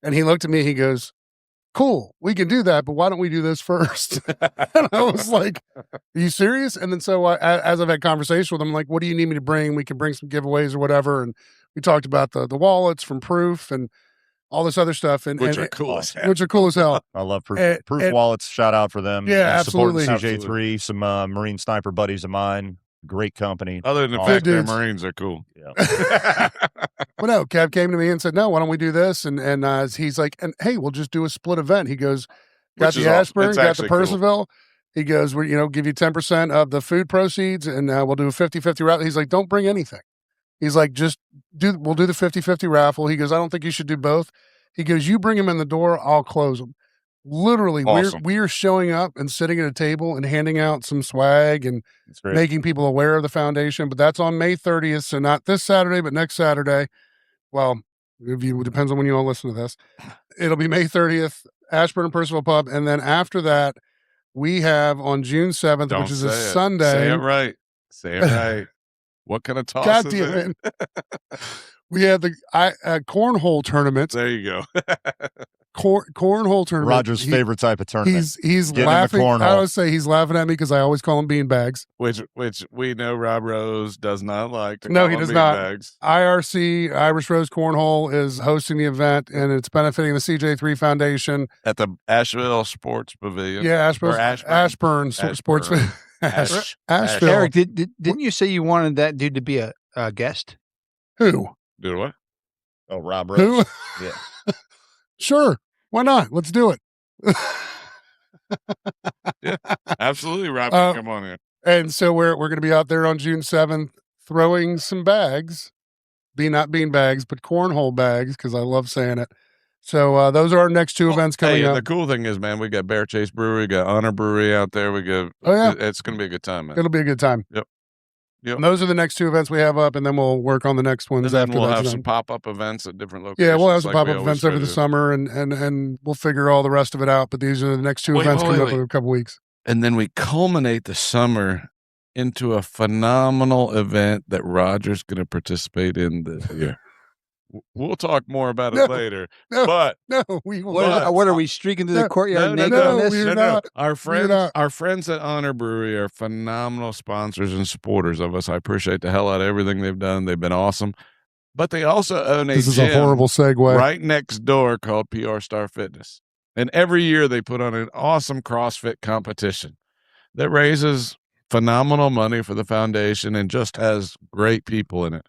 and he looked at me, he goes, cool, we can do that, but why don't we do this first? And I was like, are you serious? And then so as I've had conversation with him, I'm like, what do you need me to bring? We can bring some giveaways or whatever. And we talked about the wallets from Proof and all this other stuff. Which are cool as hell. I love Proof. Proof wallets, shout out for them. Yeah, absolutely. Supporting CJ3, some Marine sniper buddies of mine. Great company. Other than the fact their Marines are cool. Yeah. Well, no, Kev came to me and said, no, why don't we do this? And he's like, and hey, we'll just do a split event. He goes, got the Ashburn, got the Purcellville. Cool. He goes, we give you 10% of the food proceeds, and we'll do a 50-50 raffle. He's like, don't bring anything. He's like, we'll do the 50-50 raffle. He goes, I don't think you should do both. He goes, you bring them in the door, I'll close them. Literally, awesome. we are showing up and sitting at a table and handing out some swag and making people aware of the foundation. But that's on May 30th, so not this Saturday, but next Saturday. Well, it depends on when you all listen to this. It'll be May 30th, Ashburn and Purcellville Pub. And then after that, we have on June 7th, which is a Sunday. Say it right. Say it right. What kind of toss God is damn it? We have the cornhole tournament. There you go. Cornhole tournament. Roger's favorite type of tournament. He's laughing. I always say he's laughing at me because I always call him beanbags. Which we know Rob Rose does not like. No, he does not. IRC, Irish Rose Cornhole, is hosting the event, and it's benefiting the CJ3 Foundation. At the Asheville Sports Pavilion. Yeah, Ashburn Sports Pavilion. Asheville. Eric, didn't you say you wanted that dude to be a guest? Who? Do what? Oh, Rob Rose. Who? Yeah. Sure. Why not? Let's do it. Yeah, absolutely, Rob. Come on in. And so we're going to be out there on June 7th throwing some bags. Not bean bags, but cornhole bags, because I love saying it. So those are our next two events coming up. The cool thing is, man, we got Bear Chase Brewery, we got Honor Brewery out there. We got. Oh yeah, it's going to be a good time, man. It'll be a good time. Yep. And those are the next two events we have up, and then we'll work on the next ones after that. We'll have some pop-up events at different locations. Yeah, we'll have some pop-up events over the summer, and we'll figure all the rest of it out. But these are the next two events coming up in a couple weeks. And then we culminate the summer into a phenomenal event that Roger's going to participate in this year. We'll talk more about it later. What are we streaking through the courtyard naked on this? No. Our friends at Honor Brewery are phenomenal sponsors and supporters of us. I appreciate the hell out of everything they've done. They've been awesome. But they also own This is a horrible segue. Right next door called PR Star Fitness. And every year they put on an awesome CrossFit competition that raises phenomenal money for the foundation and just has great people in it.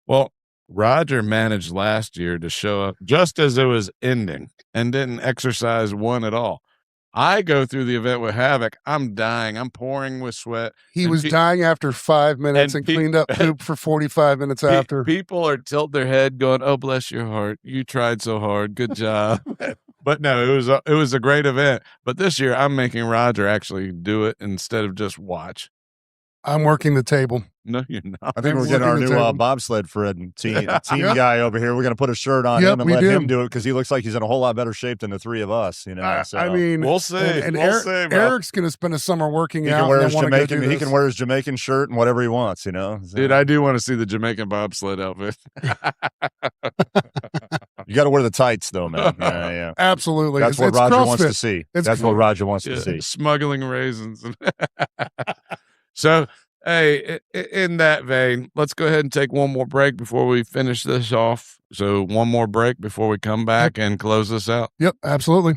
Well, Roger managed last year to show up just as it was ending and didn't exercise one at all. I go through the event with Havoc. I'm dying. I'm pouring with sweat. He was dying after 5 minutes and cleaned up poop for 45 minutes after. People are tilting their head going, oh, bless your heart. You tried so hard. Good job. But no, it was a great event. But this year, I'm making Roger actually do it instead of just watch. I'm working the table. No, you're not. I think we're getting our new bobsled Fred team guy over here. We're going to put a shirt on him and let him do it because he looks like he's in a whole lot better shape than the three of us. You know, I mean, we'll see. And we'll see, Eric's going to spend a summer working out. He can wear his Jamaican shirt and whatever he wants. You know, dude, I do want to see the Jamaican bobsled outfit. You got to wear the tights though, man. Yeah. Absolutely. That's what Roger wants to see. That's what Roger wants to see. Smuggling raisins. So, hey, in that vein, let's go ahead and take one more break before we finish this off. So, one more break before we come back and close this out. Yep, absolutely.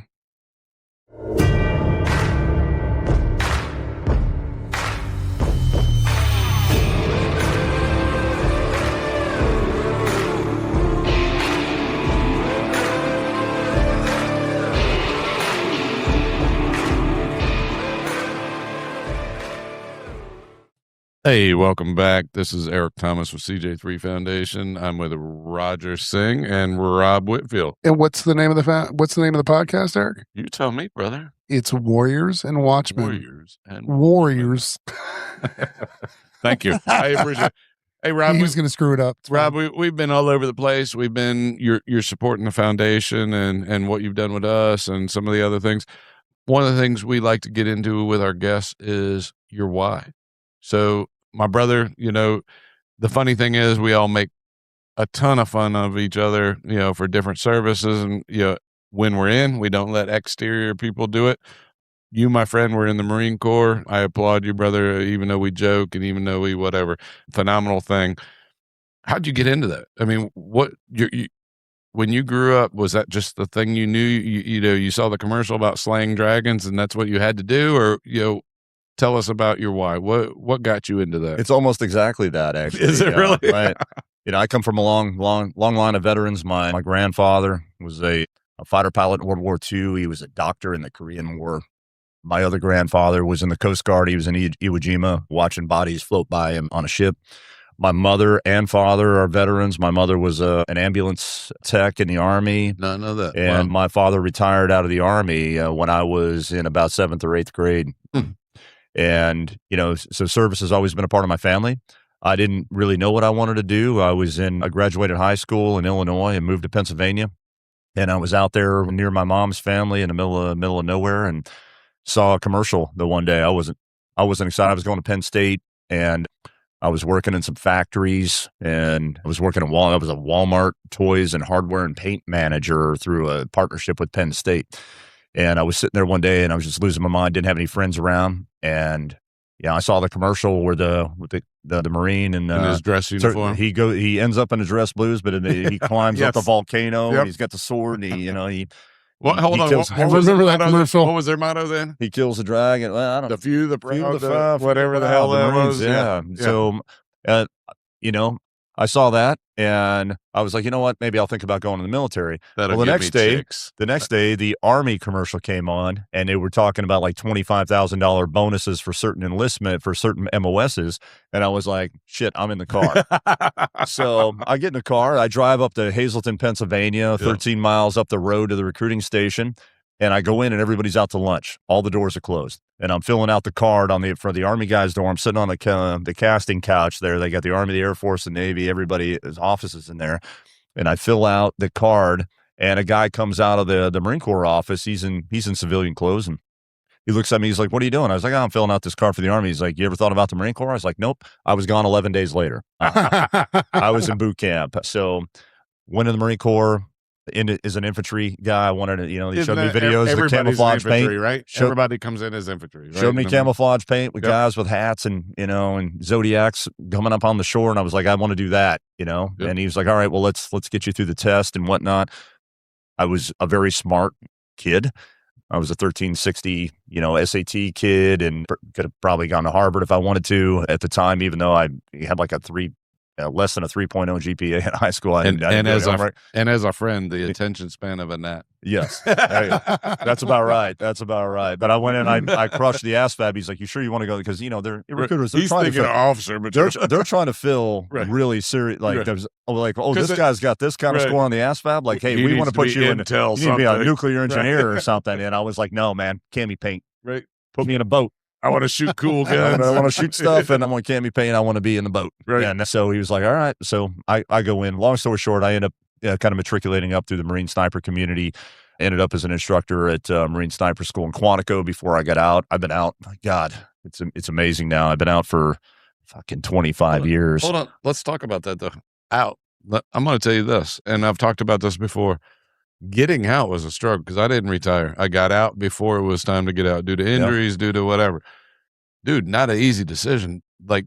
Hey, welcome back. This is Eric Thomas with CJ3 Foundation. I'm with Roger Singh and Rob Whitfield. And what's the name of the podcast, Eric? You tell me, brother. It's Warriors and Watchmen. Warriors. Thank you. I appreciate it. Hey, Rob, he's going to screw it up. Rob, we've been all over the place. We've been you're supporting the foundation and what you've done with us and some of the other things. One of the things we like to get into with our guests is your why. So, my brother, you know, the funny thing is we all make a ton of fun of each other, you know, for different services. And, you know, when we're in, we don't let exterior people do it. You, my friend, were in the Marine Corps. I applaud you, brother, even though we joke and even though we whatever. Phenomenal thing. How'd you get into that? I mean, when you grew up, was that just the thing you knew? You know, you saw the commercial about slaying dragons and that's what you had to do? Or, you know, tell us about your why. What got you into that? It's almost exactly that, actually. Is it really? Right. You know, I come from a long line of veterans. My grandfather was a fighter pilot in World War II. He was a doctor in the Korean War. My other grandfather was in the Coast Guard. He was in Iwo Jima watching bodies float by him on a ship. My mother and father are veterans. My mother was an ambulance tech in the Army. No, I know that. And my father retired out of the Army when I was in about 7th or 8th grade. And, you know, so service has always been a part of my family. I didn't really know what I wanted to do. I graduated high school in Illinois and moved to Pennsylvania. And I was out there near my mom's family in the middle of nowhere and saw a commercial the one day. I wasn't excited. I was going to Penn State and I was working in some factories and I was working at I was a Walmart toys and hardware and paint manager through a partnership with Penn State. And I was sitting there one day and I was just losing my mind, didn't have any friends around. And I saw the commercial where the Marine and in his dress uniform. He ends up in his dress blues, but he climbs up the volcano and he's got the sword and he Well, hold on. Remember that commercial? What was their motto then? He kills the dragon. Well, I don't know. The few, the proud, whatever the hell that was. Yeah. So, you know, I saw that and I was like, you know what? Maybe I'll think about going to the military. The next day, the Army commercial came on and they were talking about like $25,000 bonuses for certain enlistment for certain MOSs. And I was like, shit, I'm in the car. So I get in the car. I drive up to Hazleton, Pennsylvania, 13 miles up the road to the recruiting station. And I go in and everybody's out to lunch. All the doors are closed. And I'm filling out the card for the Army guys' door. I'm sitting on the casting couch there. They got the Army, the Air Force, the Navy, everybody's offices in there. And I fill out the card and a guy comes out of the Marine Corps office. He's in civilian clothes and he looks at me. He's like, what are you doing? I was like, I'm filling out this card for the Army. He's like, you ever thought about the Marine Corps? I was like, nope. I was gone 11 days later. I was in boot camp. So went in the Marine Corps. As an infantry guy, I wanted to, they showed me videos of the camouflage paint. Right? Everybody comes in as infantry. Right? Showed me camouflage paint with guys with hats and Zodiacs coming up on the shore. And I was like, I want to do that, And he was like, all right, well, let's get you through the test and whatnot. I was a very smart kid. I was a 1360, SAT kid and could have probably gone to Harvard if I wanted to at the time, even though I had like a 3 less than a 3.0 GPA in high school. And as a friend, the attention span of a gnat. Yes. That's about right. That's about right. But I went in, I crushed the ASVAB. He's like, "You sure you want to go?" Because, they're recruiters. He's thinking of officer, but they're trying to fill really serious, this guy's got this kind of score on the ASVAB. Like, hey, we want to put you in, you need to be a nuclear engineer or something. And I was like, no, man, cami paint. Right. Put me in a boat. I want to shoot cool guns. I want to shoot stuff, and I'm on cami paint. I want to be in the boat. Right. And so he was like, all right. So I go in. Long story short, I end up kind of matriculating up through the Marine Sniper community. Ended up as an instructor at Marine Sniper School in Quantico before I got out. I've been out. God, it's amazing now. I've been out for fucking 25 years. Hold on. Let's talk about that, though. Out. I'm going to tell you this, and I've talked about this before. Getting out was a struggle because I didn't retire. I got out before it was time to get out due to injuries, due to whatever. Dude, not an easy decision. Like,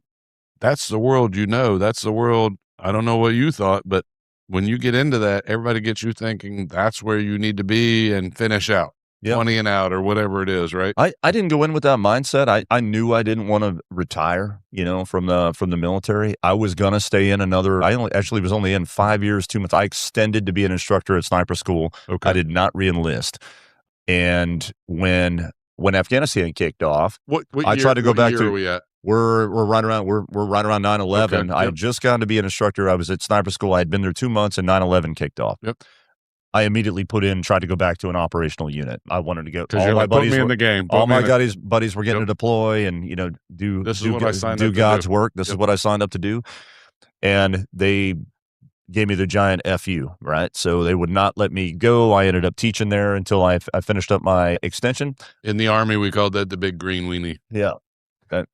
that's the world That's the world. I don't know what you thought, but when you get into that, everybody gets you thinking that's where you need to be and finish out. 20 and out or whatever it is, right? I didn't go in with that mindset. I knew I didn't want to retire, from the military. I was gonna stay in I was only in 5 years, 2 months. I extended to be an instructor at sniper school. Okay. I did not re-enlist. And when Afghanistan kicked off, I tried to go back to. Where are we at? We're right around 9/11. Okay. I had just gotten to be an instructor. I was at sniper school. I had been there 2 months, and 9/11 kicked off. Yep. I immediately tried to go back to an operational unit. I wanted to go. All my buddies in the game. All my buddies were getting to deploy and do God's work. This is what I signed up to do, and they gave me the giant FU. Right, so they would not let me go. I ended up teaching there until I finished up my extension. In the Army, we called that the big green weenie. Yeah,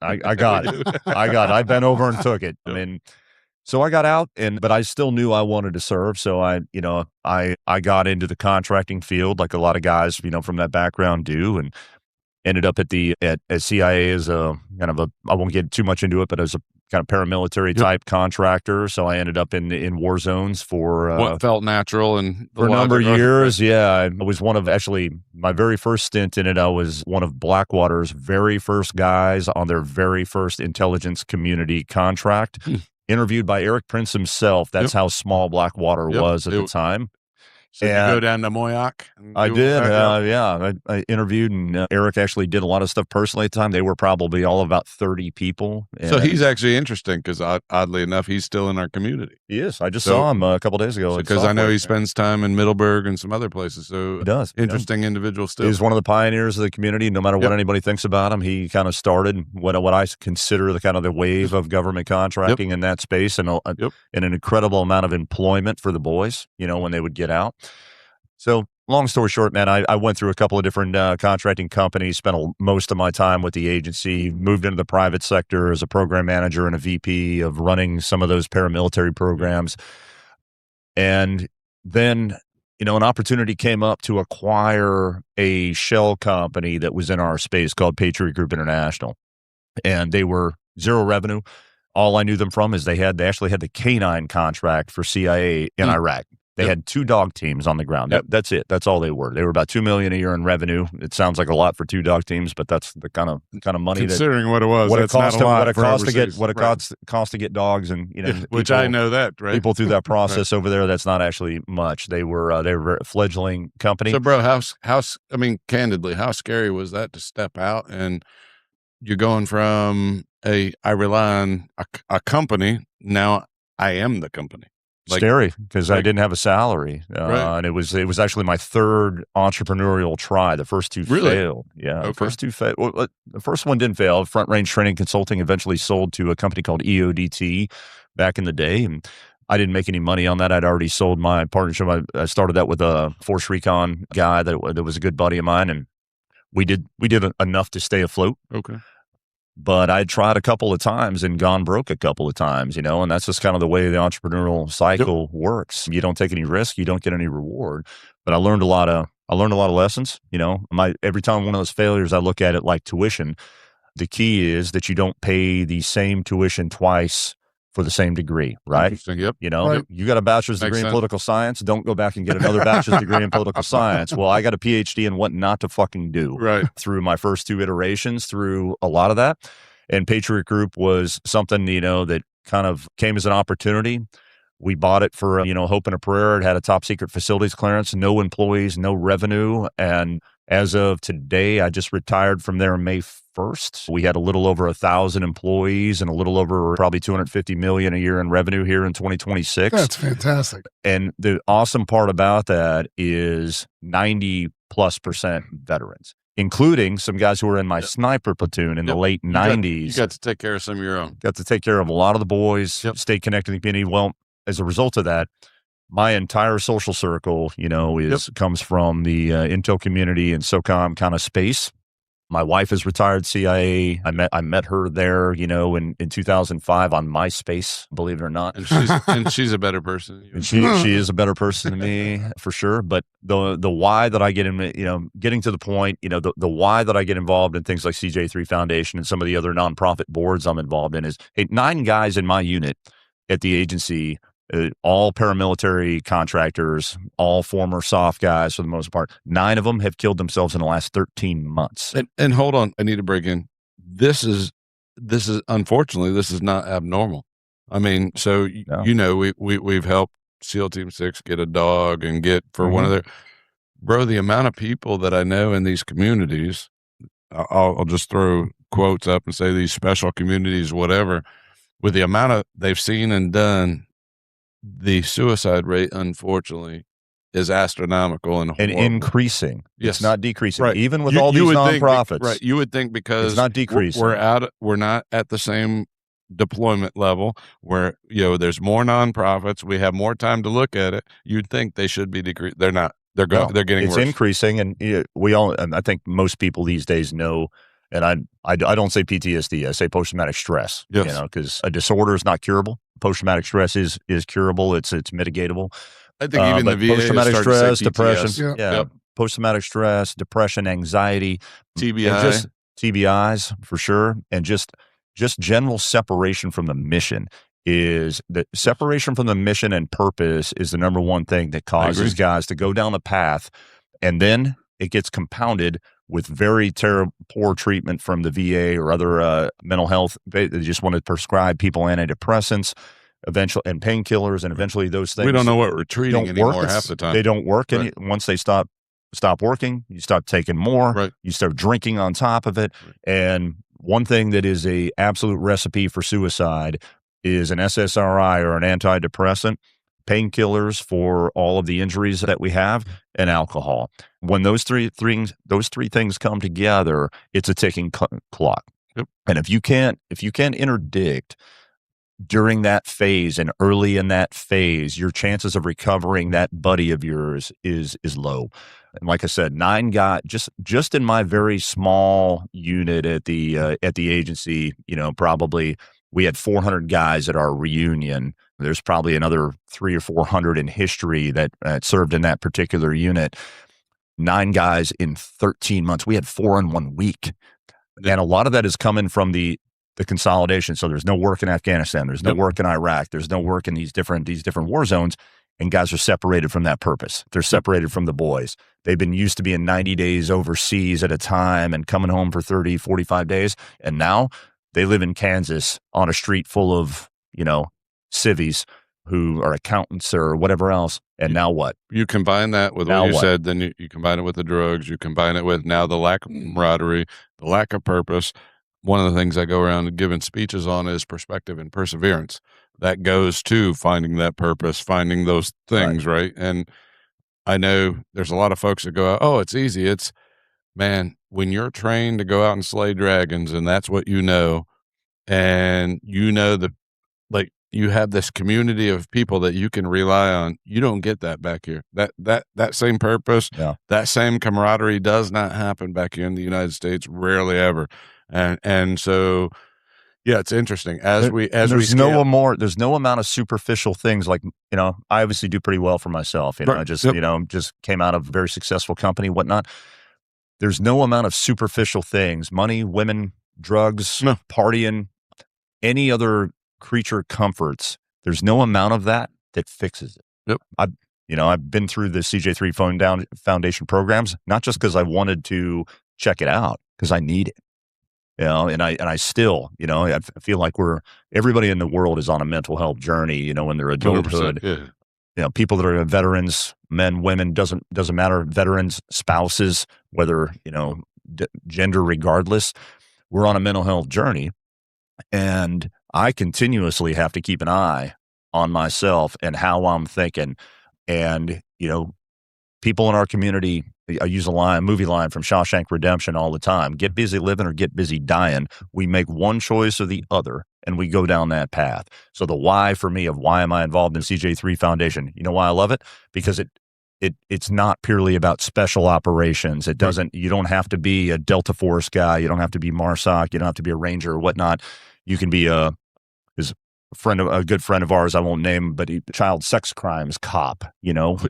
I got it. I bent over and took it. Yep. I mean. So I got out, but I still knew I wanted to serve. So I got into the contracting field like a lot of guys, from that background do, and ended up at CIA as a kind of I won't get too much into it, but as a kind of paramilitary type contractor. So I ended up in war zones for what felt natural and for a number of years. Yeah, I was one of my very first stint in it. I was one of Blackwater's very first guys on their very first intelligence community contract. Interviewed by Eric Prince himself. That's how small Blackwater was at the time. So you go down to Moyoc? I did, I interviewed, and Eric actually did a lot of stuff personally at the time. They were probably all about 30 people. So he's actually interesting because oddly enough, he's still in our community. He is. I just saw him a couple days ago. Because I know he spends time in Middleburg and some other places. So he does. Interesting individual still. He's one of the pioneers of the community. No matter what anybody thinks about him, he kind of started what I consider the wave of government contracting in that space, and an incredible amount of employment for the boys, when they would get out. So long story short, man, I went through a couple of different contracting companies, spent most of my time with the agency, moved into the private sector as a program manager and a VP of running some of those paramilitary programs. And then, an opportunity came up to acquire a shell company that was in our space called Patriot Group International. And they were zero revenue. All I knew them from is they actually had the K9 contract for CIA in Iraq. They had 2 dog teams on the ground. That's it. That's all they were. They were about $2 million a year in revenue. It sounds like a lot for 2 dog teams, but that's the kind of money considering what it was. What it cost to get dogs, and which people, I know that, right? People through that process over there. That's not actually much. They were a fledgling company. So, bro, candidly, how scary was that to step out and you're going from I rely on a company, now I am the company. Scary because I didn't have a salary, and it was actually my third entrepreneurial try. The first 2 failed. Yeah, the first 2 failed. Well, the first one didn't fail. Front Range Training Consulting eventually sold to a company called EODT back in the day, and I didn't make any money on that. I'd already sold my partnership. I started that with a Force Recon guy that was a good buddy of mine, and we did enough to stay afloat. Okay. But I tried a couple of times and gone broke a couple of times, and that's just kind of the way the entrepreneurial cycle works. You don't take any risk, you don't get any reward. But I learned a lot of lessons. Every time one of those failures, I look at it like tuition. The key is that you don't pay the same tuition twice for the same degree, right? Yep. You got a bachelor's degree in political science. Don't go back and get another bachelor's degree in political science. Well, I got a PhD in what not to fucking do. Right. Through my first 2 iterations, through a lot of that. And Patriot Group was something, that kind of came as an opportunity. We bought it for, hope and a prayer. It had a top secret facilities clearance, no employees, no revenue. And as of today, I just retired from there on May 1st. We had a little over 1,000 employees and a little over probably $250 million a year in revenue here in 2026. That's fantastic. And the awesome part about that is 90+% veterans, including some guys who were in my sniper platoon in the late 90s. You got to take care of some of your own. Got to take care of a lot of the boys, stay connected to the community. Well, as a result of that, my entire social circle, comes from the intel community and SOCOM kind of space. My wife is retired CIA. I met her there, in 2005 on MySpace, believe it or not. And she's a better person. And she is a better person than me for sure. But the why that I get in, getting to the point, the why that I get involved in things like CJ3 Foundation and some of the other nonprofit boards I'm involved in is, hey, 9 guys in my unit at the agency, all paramilitary contractors, all former soft guys for the most part. 9 of them have killed themselves in the last 13 months. And hold on, I need to break in. This is unfortunately, this is not abnormal. I mean, so we've helped SEAL Team 6 get a dog and get for one of their, bro, the amount of people that I know in these communities, I'll just throw quotes up and say these special communities, whatever, with the amount of they've seen and done, the suicide rate, unfortunately, is astronomical and increasing. Yes. It's not decreasing, right. even with all these nonprofits. Right. You would think because it's not decreasing. We're not at the same deployment level where there's more nonprofits. We have more time to look at it. You'd think they should be decreasing. They're not. They're getting worse. It's increasing, and and I think most people these days know. And I don't say PTSD. I say post-traumatic stress. Yes. Because a disorder is not curable. Post-traumatic stress is curable. It's mitigatable. I think even the VA post-traumatic stress, depression, Yep. post-traumatic stress, depression, anxiety, TBI, TBIs for sure, and just general separation from the mission. Is the separation from the mission and purpose is the number one thing that causes guys to go down the path, and then it gets compounded with very poor treatment from the VA or other mental health. They just want to prescribe people antidepressants, eventually, and painkillers, and eventually those things. We don't know what we're treating anymore half the time. They don't work. Right. Once they stop working, you stop taking more. Right. You start drinking on top of it. Right. And one thing that is a absolute recipe for suicide is an SSRI or an antidepressant, painkillers for all of the injuries that we have, and alcohol. When those three things come together, it's a ticking clock. Yep. And if you can't interdict during that phase and early in that phase, your chances of recovering that buddy of yours is low. And like I said, 9 guys just in my very small unit at the agency, probably we had 400 guys at our reunion. There's probably another 300 or 400 in history that served in that particular unit. 9 guys in 13 months. We had 4 in 1 week. And a lot of that is coming from the consolidation. So there's no work in Afghanistan. There's no work in Iraq. There's no work in these different war zones. And guys are separated from that purpose. They're separated from the boys. They've been used to being 90 days overseas at a time and coming home for 30, 45 days. And now they live in Kansas on a street full of, civvies who are accountants or whatever else. And now what? You combine that with what you said, then you combine it with the drugs, you combine it with now the lack of camaraderie, the lack of purpose. One of the things I go around giving speeches on is perspective and perseverance. That goes to finding that purpose, finding those things, right? And I know there's a lot of folks that go, oh, it's easy. It's, man, when you're trained to go out and slay dragons and that's what and you have this community of people that you can rely on. You don't get that back here. That same purpose, that same camaraderie does not happen back here in the United States, rarely ever. And so, yeah, it's interesting. There's no amount of superficial things like, I obviously do pretty well for myself. I just, just came out of a very successful company, whatnot. There's no amount of superficial things, money, women, drugs, partying, any other creature comforts. There's no amount of that fixes it. Yep. I've been through the CJ3 Foundation programs, not just because I wanted to check it out, because I need it. and I still, I feel like everybody in the world is on a mental health journey, in their adulthood. Yeah. People that are veterans, men, women, doesn't matter, veterans, spouses, whether, gender regardless, we're on a mental health journey. And I continuously have to keep an eye on myself and how I'm thinking. And, people in our community, I use a movie line from Shawshank Redemption all the time: get busy living or get busy dying. We make one choice or the other, and we go down that path. So the why for me of why am I involved in CJ3 Foundation? You know why I love it? Because it's not purely about special operations. You don't have to be a Delta Force guy. You don't have to be MARSOC. You don't have to be a Ranger or whatnot. You can be a good friend of ours, I won't name, but child sex crimes cop,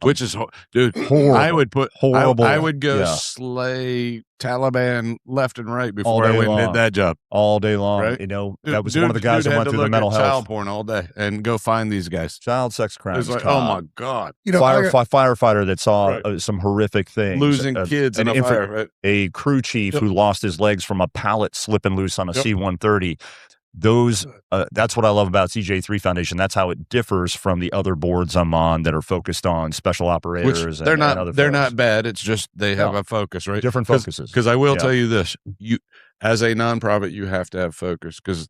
which is, dude, horrible. Horrible. I would go slay Taliban left and right before I went and did that job all day long. Right? That was one of the guys that went through the mental health. Child porn all day and go find these guys. Child sex crimes. It's like, oh my God. Firefighter that saw some horrific things. Losing kids in a fire. Right? A crew chief who lost his legs from a pallet slipping loose on a C-130. That's what I love about CJ3 Foundation. That's how it differs from the other boards I'm on that are focused on special operators. They're not bad. It's just they have a focus, right? Different focuses. Because I will tell you this: you, as a nonprofit, you have to have focus, because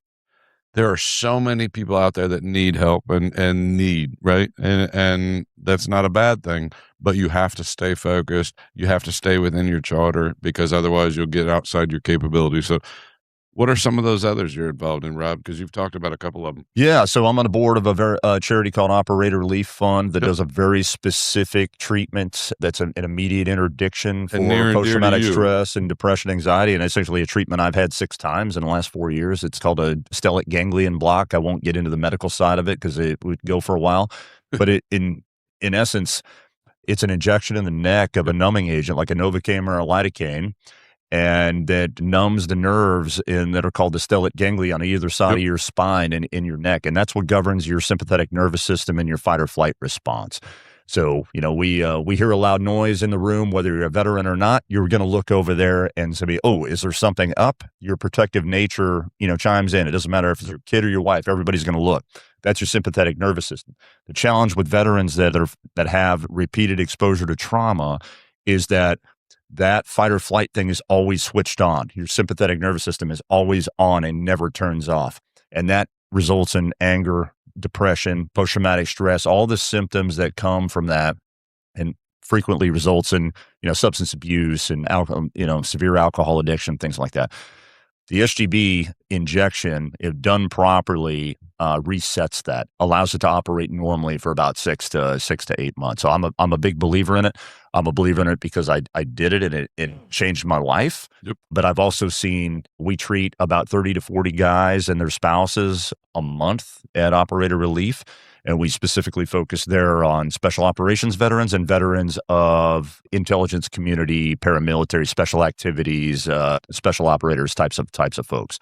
there are so many people out there that need help and need, right, and that's not a bad thing. But you have to stay focused. You have to stay within your charter, because otherwise you'll get outside your capability. So, what are some of those others you're involved in, Rob? Because you've talked about a couple of them. Yeah, so I'm on the board of a charity called Operator Relief Fund that does a very specific treatment that's an immediate interdiction for post-traumatic stress and depression, anxiety, and essentially a treatment I've had 6 times in the last 4 years. It's called a stellate ganglion block. I won't get into the medical side of it because it would go for a while. But in essence, it's an injection in the neck of a numbing agent like a Novocaine or a lidocaine, and that numbs the nerves that are called the stellate ganglia on either side of your spine and in your neck. And that's what governs your sympathetic nervous system and your fight or flight response. So, we hear a loud noise in the room, whether you're a veteran or not, you're going to look over there and say, oh, is there something up? Your protective nature, chimes in. It doesn't matter if it's your kid or your wife, everybody's going to look. That's your sympathetic nervous system. The challenge with veterans that have repeated exposure to trauma is that fight or flight thing is always switched on. Your sympathetic nervous system is always on and never turns off. And that results in anger, depression, post-traumatic stress, all the symptoms that come from that, and frequently results in, substance abuse and alcohol, severe alcohol addiction, things like that. The SGB injection, if done properly, resets that, allows it to operate normally for about 6 to 8 months. So I'm a big believer in it. I'm a believer in it because I did it and it changed my life. Yep. But I've also seen, we treat about 30 to 40 guys and their spouses a month at Operator Relief. And we specifically focus there on special operations veterans and veterans of intelligence community, paramilitary, special activities, special operators, types of folks.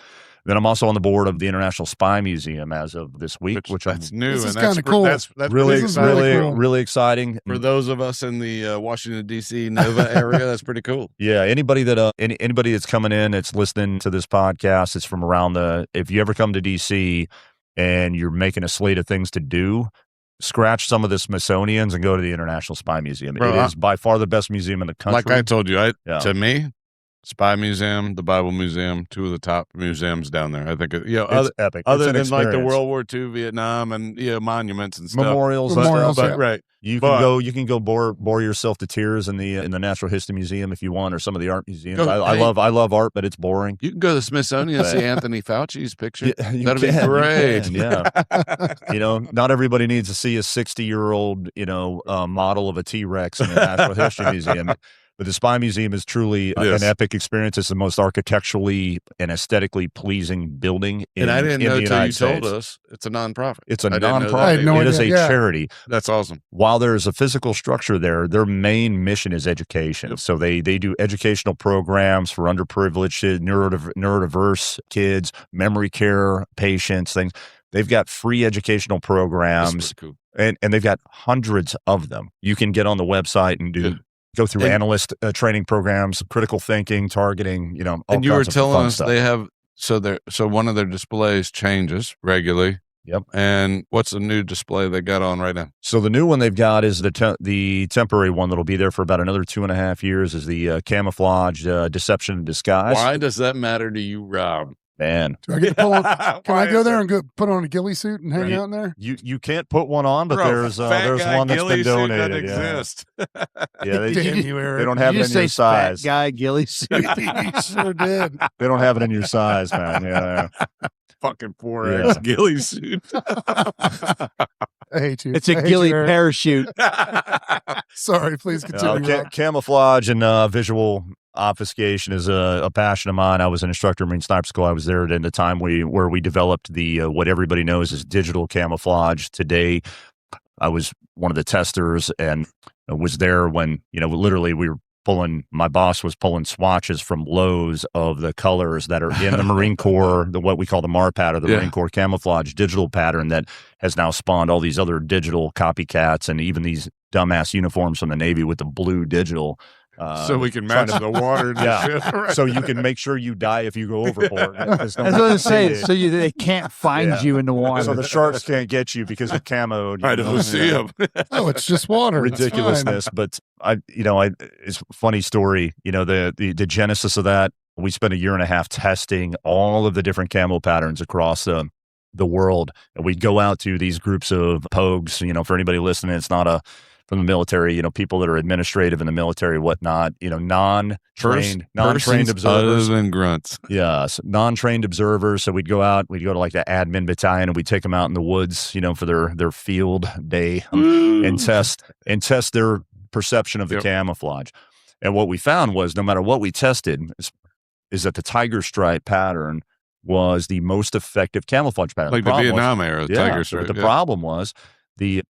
Then I'm also on the board of the International Spy Museum as of this week, which that's new. This is and that's cool. That's really cool. really exciting for those of us in the Washington D.C. Nova area. That's pretty cool. Yeah, anybody that's coming in, that's listening to this podcast, it's from around if you ever come to D.C. and you're making a slate of things to do, scratch some of the Smithsonian's and go to the International Spy Museum. It is by far the best museum in the country. Like I told you, to me, Spy Museum, the Bible Museum, 2 of the top museums down there. I think, it's epic. Other than like the World War II, Vietnam, and monuments and stuff, memorials, but right. You can go bore yourself to tears in the Natural History Museum if you want, or some of the art museums. I love art, but it's boring. You can go to the Smithsonian and see Anthony Fauci's picture. Yeah, that'd be great. Yeah, not everybody needs to see a 60-year-old model of a T-Rex in the Natural History Museum. But the Spy Museum is truly an epic experience. It's the most architecturally and aesthetically pleasing building in the United States. And I didn't know until you told us it's a nonprofit. It's a nonprofit. It is a charity. That's awesome. While there's a physical structure there, their main mission is education. Yep. So they do educational programs for underprivileged, neurodiverse kids, memory care patients, things. They've got free educational programs, cool. and they've got hundreds of them. You can get on the website and go through analyst training programs, critical thinking, targeting, all and you were kinds of telling fun us stuff. they have So one of their displays changes regularly. Yep. And what's the new display they got on right now? So the new one they've got is the temporary one that'll be there for about another 2.5 years, is the camouflage deception and disguise. Why does that matter to you, Rob? Man, do I get to pull on? Can I go there and put on a ghillie suit and hang out in there? You can't put one on, but there's one that's been donated. Exist. Yeah, they January. don't have it in your size. Fat guy ghillie suit. He sure did. They don't have it in your size, man. Yeah. Fucking 4X ghillie suit. I hate you. It's a ghillie parachute. Sorry, please continue. Camouflage and visual obfuscation is a passion of mine. I was an instructor in Marine Sniper School. I was there at the time where we developed the what everybody knows as digital camouflage. Today, I was one of the testers and was there when, literally my boss was pulling swatches from Lowe's of the colors that are in the Marine Corps, what we call the MAR pattern, the Marine Corps camouflage digital pattern that has now spawned all these other digital copycats and even these dumbass uniforms from the Navy with the blue digital. So we can match the water. Right. So you can make sure you die if you go overboard. That's what I'm saying. So they can't find you in the water. So the sharks can't get you because of camo. I don't see them. Oh, it's just water. Ridiculousness. But it's a funny story. The genesis of that. We spent 1.5 years testing all of the different camo patterns across the world. And we'd go out to these groups of pogues. For anybody listening, it's not from the military, people that are administrative in the military, whatnot, non-trained observers. Other than grunts. Yes, non-trained observers. So we'd go to like the admin battalion and we'd take them out in the woods, for their field day and test their perception of the camouflage. And what we found was no matter what we tested is that the tiger stripe pattern was the most effective camouflage pattern. Like the Vietnam era, tiger stripe. But the problem was the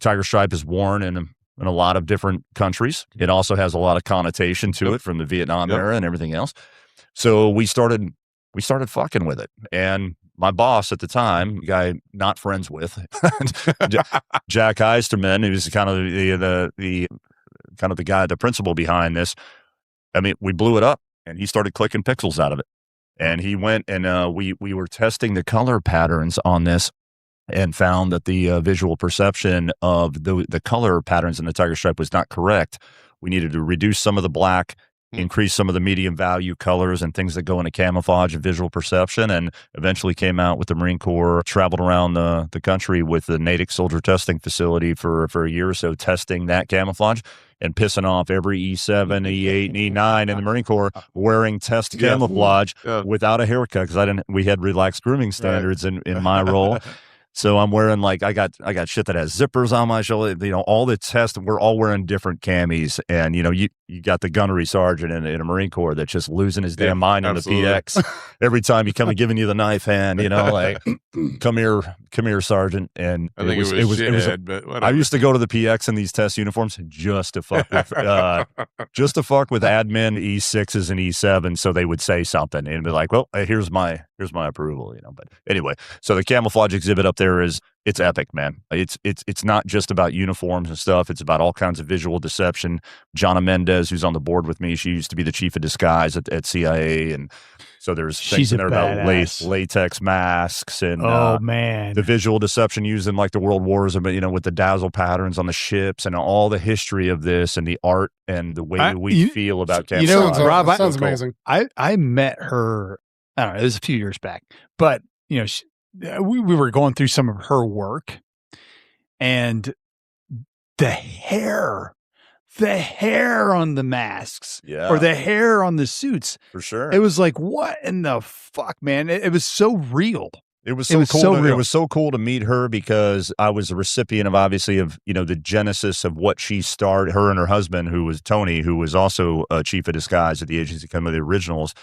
tiger stripe is worn in a lot of different countries. It also has a lot of connotation to it from the Vietnam era and everything else. So we started fucking with it. And my boss at the time, a guy not friends with, Jack Heisterman, who's kind of the guy, the principal behind this. I mean, we blew it up and he started clicking pixels out of it. And he went and we were testing the color patterns on this and found that the visual perception of the color patterns in the tiger stripe was not correct. We needed to reduce some of the black, increase some of the medium value colors and things that go into camouflage and visual perception, and eventually came out with the Marine Corps, traveled around the country with the Natick Soldier Testing Facility for a year or so, testing that camouflage and pissing off every E7, E8, and E9 in the Marine Corps wearing test camouflage without a haircut because we had relaxed grooming standards in my role. So I'm wearing I got shit that has zippers on my shoulder, all the tests, we're all wearing different camis. And, you got the gunnery sergeant in a Marine Corps that's just losing his damn mind on the PX. Every time he come and giving you the knife hand, come here, sergeant. And I think it was but whatever. I used to go to the PX in these test uniforms just to fuck with, admin E6s and E7s. So they would say something and be like, well, here's my approval, But anyway, so the camouflage exhibit up there it's epic, man. It's not just about uniforms and stuff. It's about all kinds of visual deception. Jonna Mendez, who's on the board with me, she used to be the chief of disguise at CIA, and so there's things in there about latex masks and man, the visual deception used in like the World Wars, with the dazzle patterns on the ships and all the history of this and the art and the way we feel about camouflage. Rob, that sounds amazing. I met her. I don't know. It was a few years back, but we were going through some of her work, and the hair on the masks, or the hair on the suits, for sure. It was like, what in the fuck, man? It was so real. It was so cool. It was so cool to meet her because I was a recipient of obviously of the genesis of what she started. Her and her husband, who was Tony, who was also a chief of disguise at the agency, kind of the originals.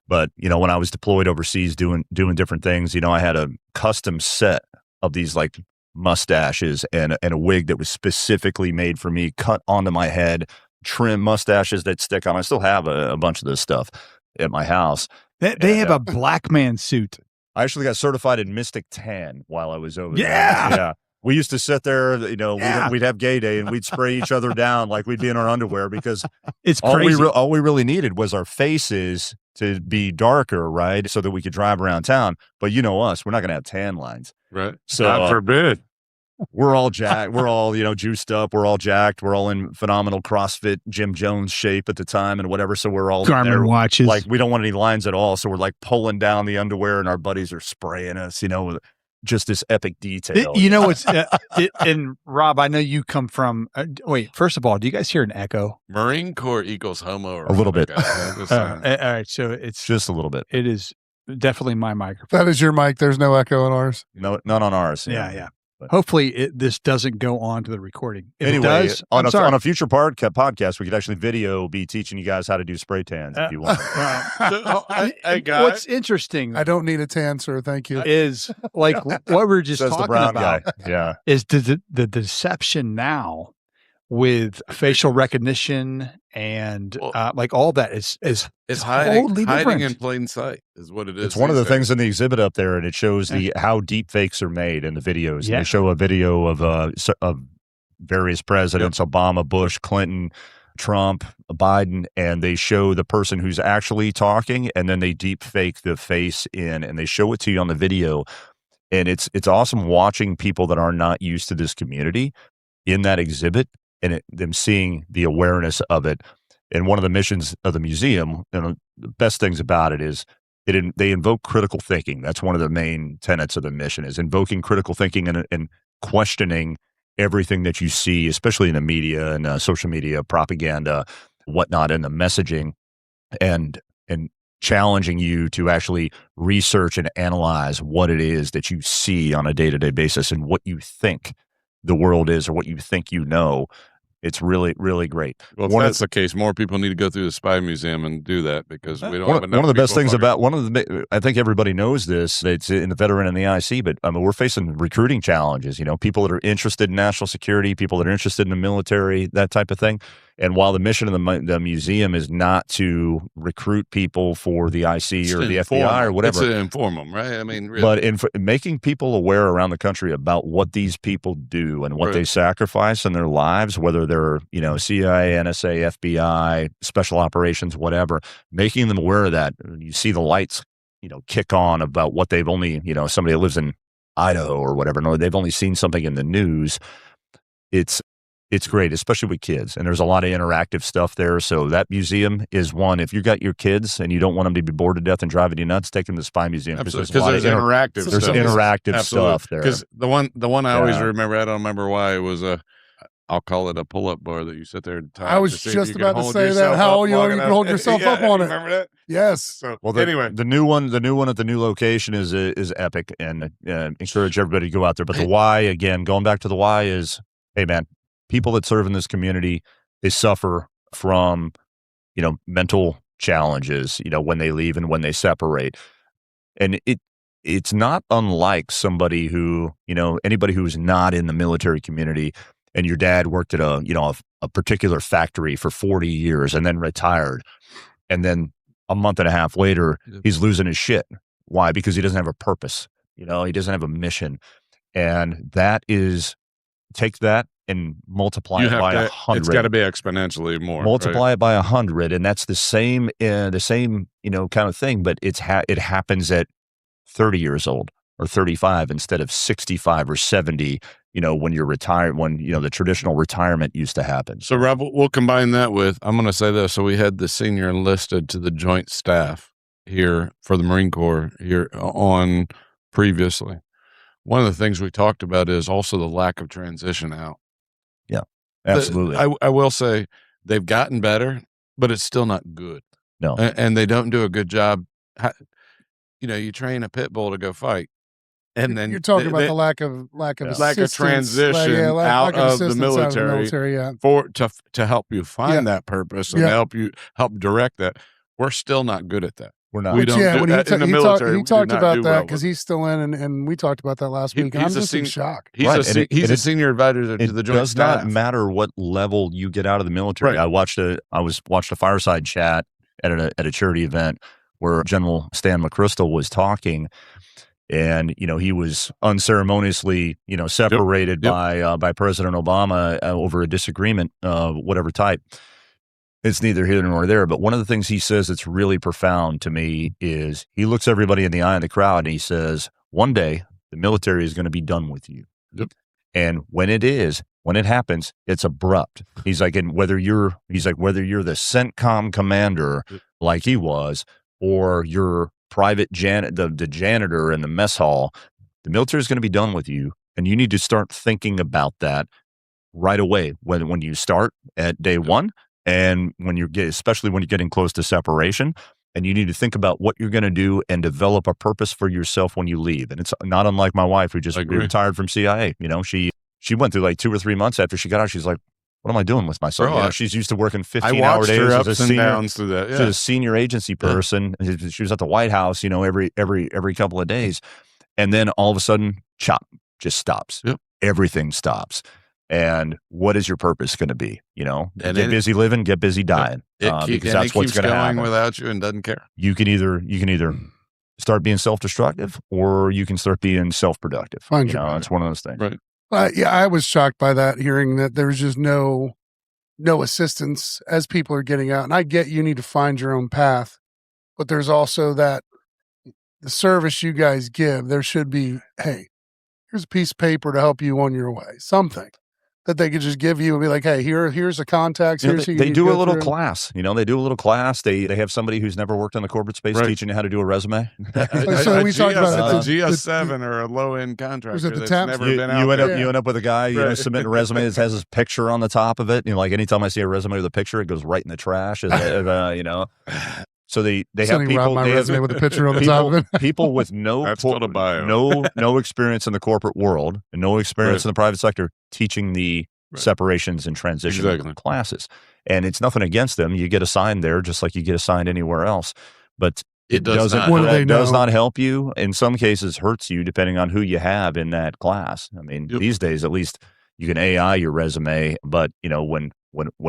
But, when I was deployed overseas doing different things, I had a custom set of these like mustaches and a wig that was specifically made for me, cut onto my head, trim mustaches that stick on. I still have a bunch of this stuff at my house. They have a black man suit. I actually got certified in Mystic Tan while I was over there. Yeah. We used to sit there, we'd have gay day and we'd spray each other down like we'd be in our underwear because it's crazy. All we really needed was our faces to be darker, right? So that we could drive around town. But you know us, we're not going to have tan lines. Right. So God forbid. We're all jacked. We're all, juiced up. We're all jacked. We're all in phenomenal CrossFit Jim Jones shape at the time and whatever. So we're all Garmin watches. Like, we don't want any lines at all. So we're like pulling down the underwear and our buddies are spraying us, with just this epic detail. What's and Rob, I know you come from, wait, first of all, do you guys hear an echo? Marine Corps equals homo. A little bit. All right. So it's just a little bit. It is definitely my microphone. That is your mic. There's no echo on ours. No, none on ours. Yeah. But hopefully this doesn't go on to the recording. If anyway, it does, on a future podcast, we could actually be teaching you guys how to do spray tans if you want. What's interesting, I don't need a tan, sir. Thank you. Is like what we're just talking the brown about. Guy. Yeah, is the deception now with facial recognition and like all that is hiding in plain sight is what it is. It's one of the things in the exhibit up there, and it shows how deep fakes are made in the videos. Yeah. And they show a video of various presidents: Obama, Bush, Clinton, Trump, Biden, and they show the person who's actually talking, and then they deep fake the face in, and they show it to you on the video. And it's awesome watching people that are not used to this community in that exhibit, and them seeing the awareness of it. And one of the missions of the museum, and the best things about it is they invoke critical thinking. That's one of the main tenets of the mission, is invoking critical thinking and questioning everything that you see, especially in the media and social media, propaganda, whatnot, and the messaging, and challenging you to actually research and analyze what it is that you see on a day-to-day basis and what you think the world is or what you think you know. It's really, really great. Well, if that's the case, more people need to go through the Spy Museum and do that, because we don't have enough. One of the best things about I think everybody knows this, it's in the veteran and the IC, but we're facing recruiting challenges, people that are interested in national security, people that are interested in the military, that type of thing. And while the mission of the museum is not to recruit people for the IC or the FBI or whatever. It's to inform them, right? I mean, really. But making people aware around the country about what these people do and what they sacrifice in their lives, whether they're, CIA, NSA, FBI, special operations, whatever, making them aware of that. You see the lights, kick on about what they've only, somebody that lives in Idaho or whatever, no, they've only seen something in the news. It's great, especially with kids. And there's a lot of interactive stuff there. So that museum is one. If you got your kids and you don't want them to be bored to death and driving you nuts, take them to the Spy Museum. Absolutely. Because there's interactive stuff. There's interactive stuff there. Because the one I always remember, I don't remember why, it was I'll call it a pull-up bar that you sit there and tie. I was just about to say that. How you can hold yourself up on it. Remember that? Yes. So, anyway, the new one at the new location is epic, and encourage everybody to go out there. But the why, again, going back to the why, is, hey man, people that serve in this community, they suffer from, mental challenges, when they leave and when they separate. And it's not unlike somebody who, anybody who's not in the military community, and your dad worked at a particular factory for 40 years and then retired. And then a month and a half later, he's losing his shit. Why? Because he doesn't have a purpose. He doesn't have a mission. And take that and multiply it by 100. It's got to be exponentially more. Multiply it by 100, and that's the same kind of thing. But it happens at 30 years old or 35 instead of 65 or 70. When you're retired, when the traditional retirement used to happen. So Rob, we'll combine that with, I'm going to say this. So we had the senior enlisted to the Joint Staff here for the Marine Corps here on previously. One of the things we talked about is also the lack of transition out. Yeah, absolutely. I will say they've gotten better, but it's still not good. No. And they don't do a good job. You train a pit bull to go fight. And then you're talking about the lack of transition out of the military, to help you find that purpose and help direct that. We're still not good at that. We're not. We don't do that in the military. He talked about that because he's still in, and we talked about that last week. And I'm just in shock. He's a senior advisor to the Joint Staff. It does not matter what level you get out of the military. Right. I watched a fireside chat at a charity event where General Stan McChrystal was talking. And, he was unceremoniously, separated by President Obama over a disagreement, whatever type. it's neither here nor there. But one of the things he says that's really profound to me is he looks everybody in the eye of the crowd and he says, one day the military is going to be done with you. Yep. And when it happens, it's abrupt. He's like, whether you're the CENTCOM commander like he was, or your private the janitor in the mess hall, the military is going to be done with you. And you need to start thinking about that right away when you start at day one, and especially when you're getting close to separation. And you need to think about what you're going to do and develop a purpose for yourself when you leave. And it's not unlike my wife, who just retired from CIA. She went through like 2 or 3 months after she got out. She's like, what am I doing with myself? Bro, she's used to working 15-hour days as a senior, through that. She's a senior agency person. She was at the White House, every couple of days. And then all of a sudden, chop, just stops. Yep. Everything stops. And what is your purpose going to be? Get busy living, get busy dying. Because that's what's going to happen without you and doesn't care. You can either start being self-destructive, or you can start being self-productive. It's one of those things. Right. Yeah, I was shocked by that, hearing that there's just no assistance as people are getting out. And I get you need to find your own path, but there's also that the service you guys give, there should be, hey, here's a piece of paper to help you on your way, something that they could just give you and be like, hey, here's the contacts. They do a little class. They do a little class. They have somebody who's never worked in the corporate space teaching you how to do a resume. So we talked about a GS7 or a low-end contractor that's never been out there. You end up with a guy, submitting a resume that has his picture on the top of it. Like anytime I see a resume with a picture, it goes right in the trash. So they have people. They have resume with a picture on the top of it. People with no experience in the corporate world and no experience in the private sector teaching the separations and transition classes. And it's nothing against them. You get assigned there just like you get assigned anywhere else. But it does not help you. In some cases, hurts you depending on who you have in that class. I mean, these days at least you can AI your resume. But when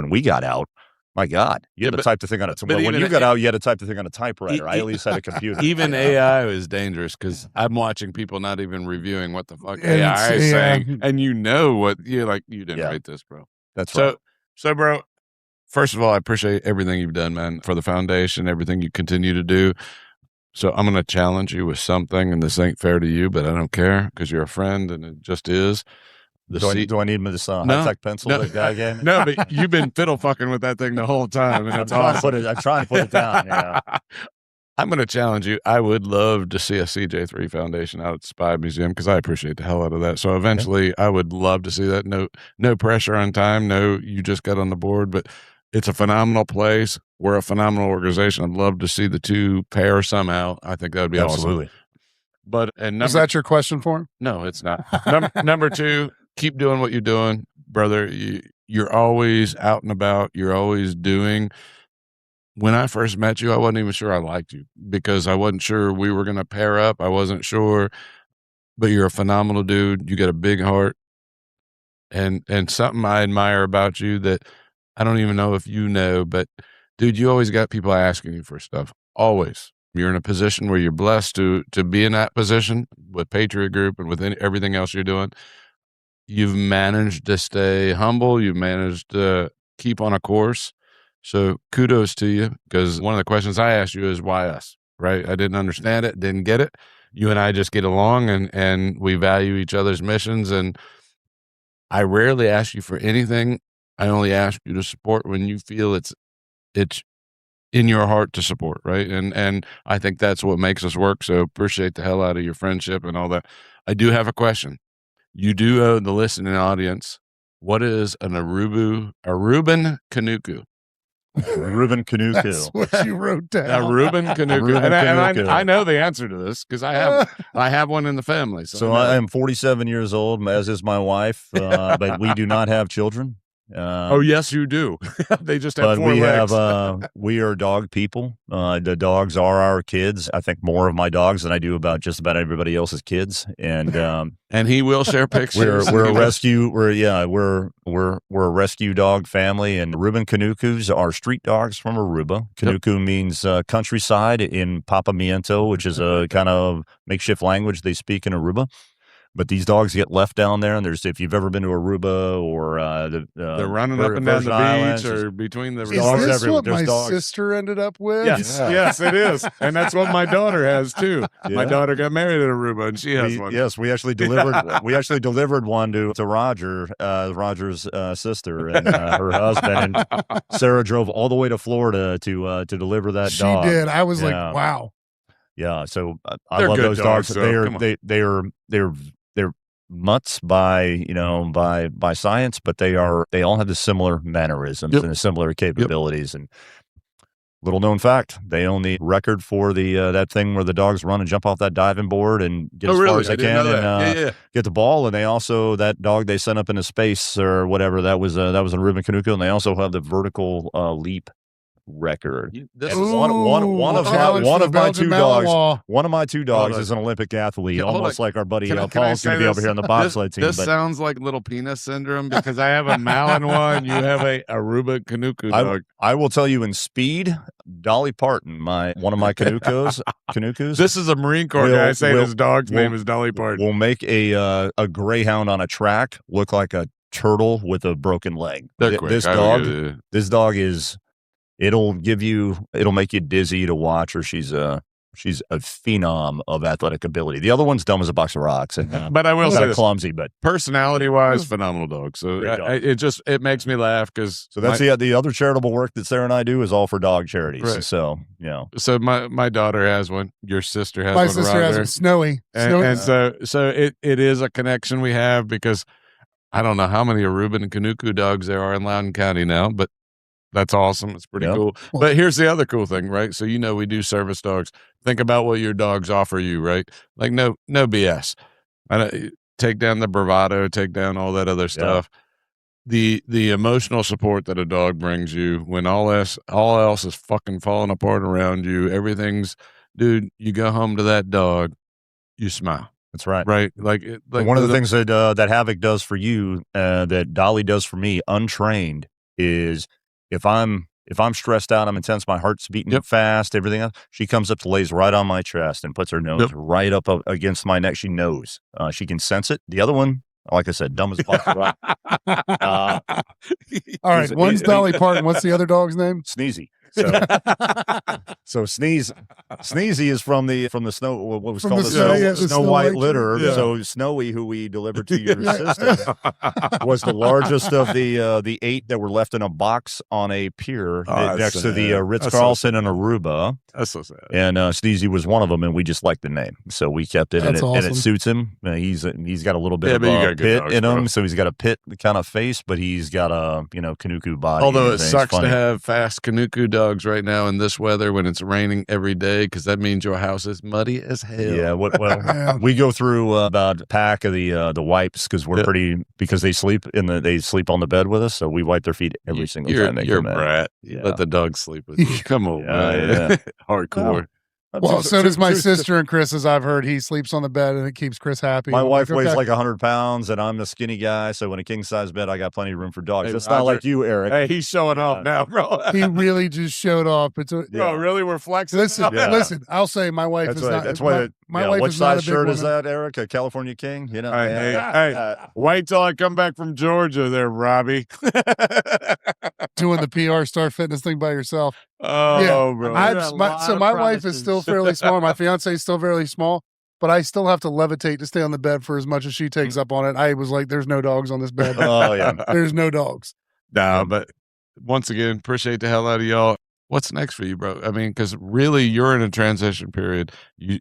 we got out, my God, you had to type the thing on it. When you got out, you had to type the thing on a typewriter. I at least had a computer. Even AI is dangerous because I'm watching people not even reviewing what the fuck AI is saying. And what you didn't write this, bro. That's right. So, bro, first of all, I appreciate everything you've done, man, for the foundation, everything you continue to do. So I'm going to challenge you with something, and this ain't fair to you, but I don't care because you're a friend and it just is. Do I need this high-tech pencil that guy gave me? No, but you've been fiddle fucking with that thing the whole time. And I'm trying to put it down. Yeah. I'm going to challenge you. I would love to see a CJ3 Foundation out at the Spy Museum because I appreciate the hell out of that. So eventually I would love to see that. No pressure on time. No, you just got on the board, but it's a phenomenal place. We're a phenomenal organization. I'd love to see the two pair somehow. I think that would be awesome. But is that your question for him? No, it's not. Number two, keep doing what you're doing, brother. You're always out and about. You're always doing. When I first met you, I wasn't even sure I liked you because I wasn't sure we were going to pair up. I wasn't sure, but you're a phenomenal dude. You got a big heart, and something I admire about you that I don't even know if you know, but dude, you always got people asking you for stuff. Always. You're in a position where you're blessed to be in that position with Patriot Group and with everything else you're doing. You've managed to stay humble. You've managed to keep on a course. So kudos to you, because one of the questions I asked you is why us, right? I didn't understand it, didn't get it. You and I just get along and we value each other's missions. And I rarely ask you for anything. I only ask you to support when you feel it's in your heart to support, right? And I think that's what makes us work. So appreciate the hell out of your friendship and all that. I do have a question. You do owe the listening audience, what is an Aruban Canuku? Reuben Canuku. That's what you wrote down. A Reuben Canuku. And I know the answer to this because I have one in the family. So I am 47 years old, as is my wife, but we do not have children. Oh, yes, you do. They just have four legs. We are dog people. The dogs are our kids. I think more of my dogs than I do about just about everybody else's kids. And and he will share pictures. We're a rescue. We're a rescue dog family. And Reuben Canukus are street dogs from Aruba. Canuku means countryside in Papamiento, which is a kind of makeshift language they speak in Aruba. But these dogs get left down there, and if you've ever been to Aruba or they're running up and down the beach or between the dogs everywhere. Is this what my sister ended up with? Yes, it is, and that's what my daughter has too. Yeah. My daughter got married in Aruba, and she has one. Yes, we actually delivered. We actually delivered one to Roger, Roger's sister, and her husband. And Sarah drove all the way to Florida to deliver that dog. She did. I was like, wow. Yeah, so I love those dogs. They're mutts by science, but they all have the similar mannerisms and the similar capabilities. And little known fact, they own the record for the that thing where the dogs run and jump off that diving board and get as far as they can and get the ball. And they also, that dog they sent up into space or whatever, that was an Aruban Canuco, and they also have the vertical leap record. One of my two dogs is an Olympic athlete, almost like our buddy Paul's going to be over here on the bobsled team. This sounds like little penis syndrome because I have a Malinois and you have a Aruba Canuco dog. I will tell you in speed, Dolly Parton, one of my Canucos. This is a Marine Corps guy saying his dog's name is Dolly Parton. Will make a greyhound on a track look like a turtle with a broken leg. This dog is. It'll make you dizzy to watch her. She's a phenom of athletic ability. The other one's dumb as a box of rocks, but I will say clumsy, but personality-wise, phenomenal dog. So it makes me laugh because that's the other charitable work that Sarah and I do is all for dog charities. Right. So so my daughter has one. Your sister has one. My sister has one. Snowy, and so it is a connection we have because I don't know how many Aruban and Canuco dogs there are in Loudoun County now, but. That's awesome. It's pretty cool. But here's the other cool thing, right? So, we do service dogs. Think about what your dogs offer you, right? Like no BS. Take down the bravado, take down all that other stuff. The emotional support that a dog brings you when all else is fucking falling apart around you. Everything's, dude, you go home to that dog, you smile. That's right. Right. Like one of the things that Havoc does for you, that Dolly does for me, untrained, is if I'm stressed out, I'm intense, my heart's beating fast, everything else, she comes up, lays right on my chest and puts her nose right up against my neck. She knows. She can sense it. The other one, like I said, dumb as a box of rock. All right, one's Dolly Parton. What's the other dog's name? Sneezy. So Sneezy is from the snow, what was called the Snow White litter. Yeah. So Snowy, who we delivered to your sister, was the largest of the 8 that were left in a box on a pier next to the Ritz-Carlton in Aruba. That's so sad. And Sneezy was one of them, and we just liked the name, so we kept it. And it suits him. He's got a little bit of a pit in him, so he's got a pit kind of face, but he's got a Canuco body. Although it sucks to have fast Canuco dogs right now in this weather when it's raining every day, because that means your house is muddy as hell. Yeah, we go through about a pack of the wipes because we're because they sleep on the bed with us, so we wipe their feet every single time they come in. You're a brat. Let the dog sleep with you. Come on, man. Hardcore. Well, so does my sister and Chris, as I've heard. He sleeps on the bed and it keeps Chris happy. My wife weighs like 100 pounds and I'm the skinny guy. So in a king size bed, I got plenty of room for dogs. It's not like you, Eric. Hey, he's showing off now, bro. He really just showed off. Bro, really? We're flexing. Listen, I'll say my wife is not. That's why. My wife is not a big woman. What size shirt is that, Eric? A California King? Hey, wait till I come back from Georgia there, Robbie. Doing the PR Star Fitness thing by yourself. Oh, bro. My wife is still fairly small. My fiance is still fairly small, but I still have to levitate to stay on the bed for as much as she takes up on it. I was like, there's no dogs on this bed. Oh, yeah. There's no dogs. No, but once again, appreciate the hell out of y'all. What's next for you, bro? I mean, because really you're in a transition period. You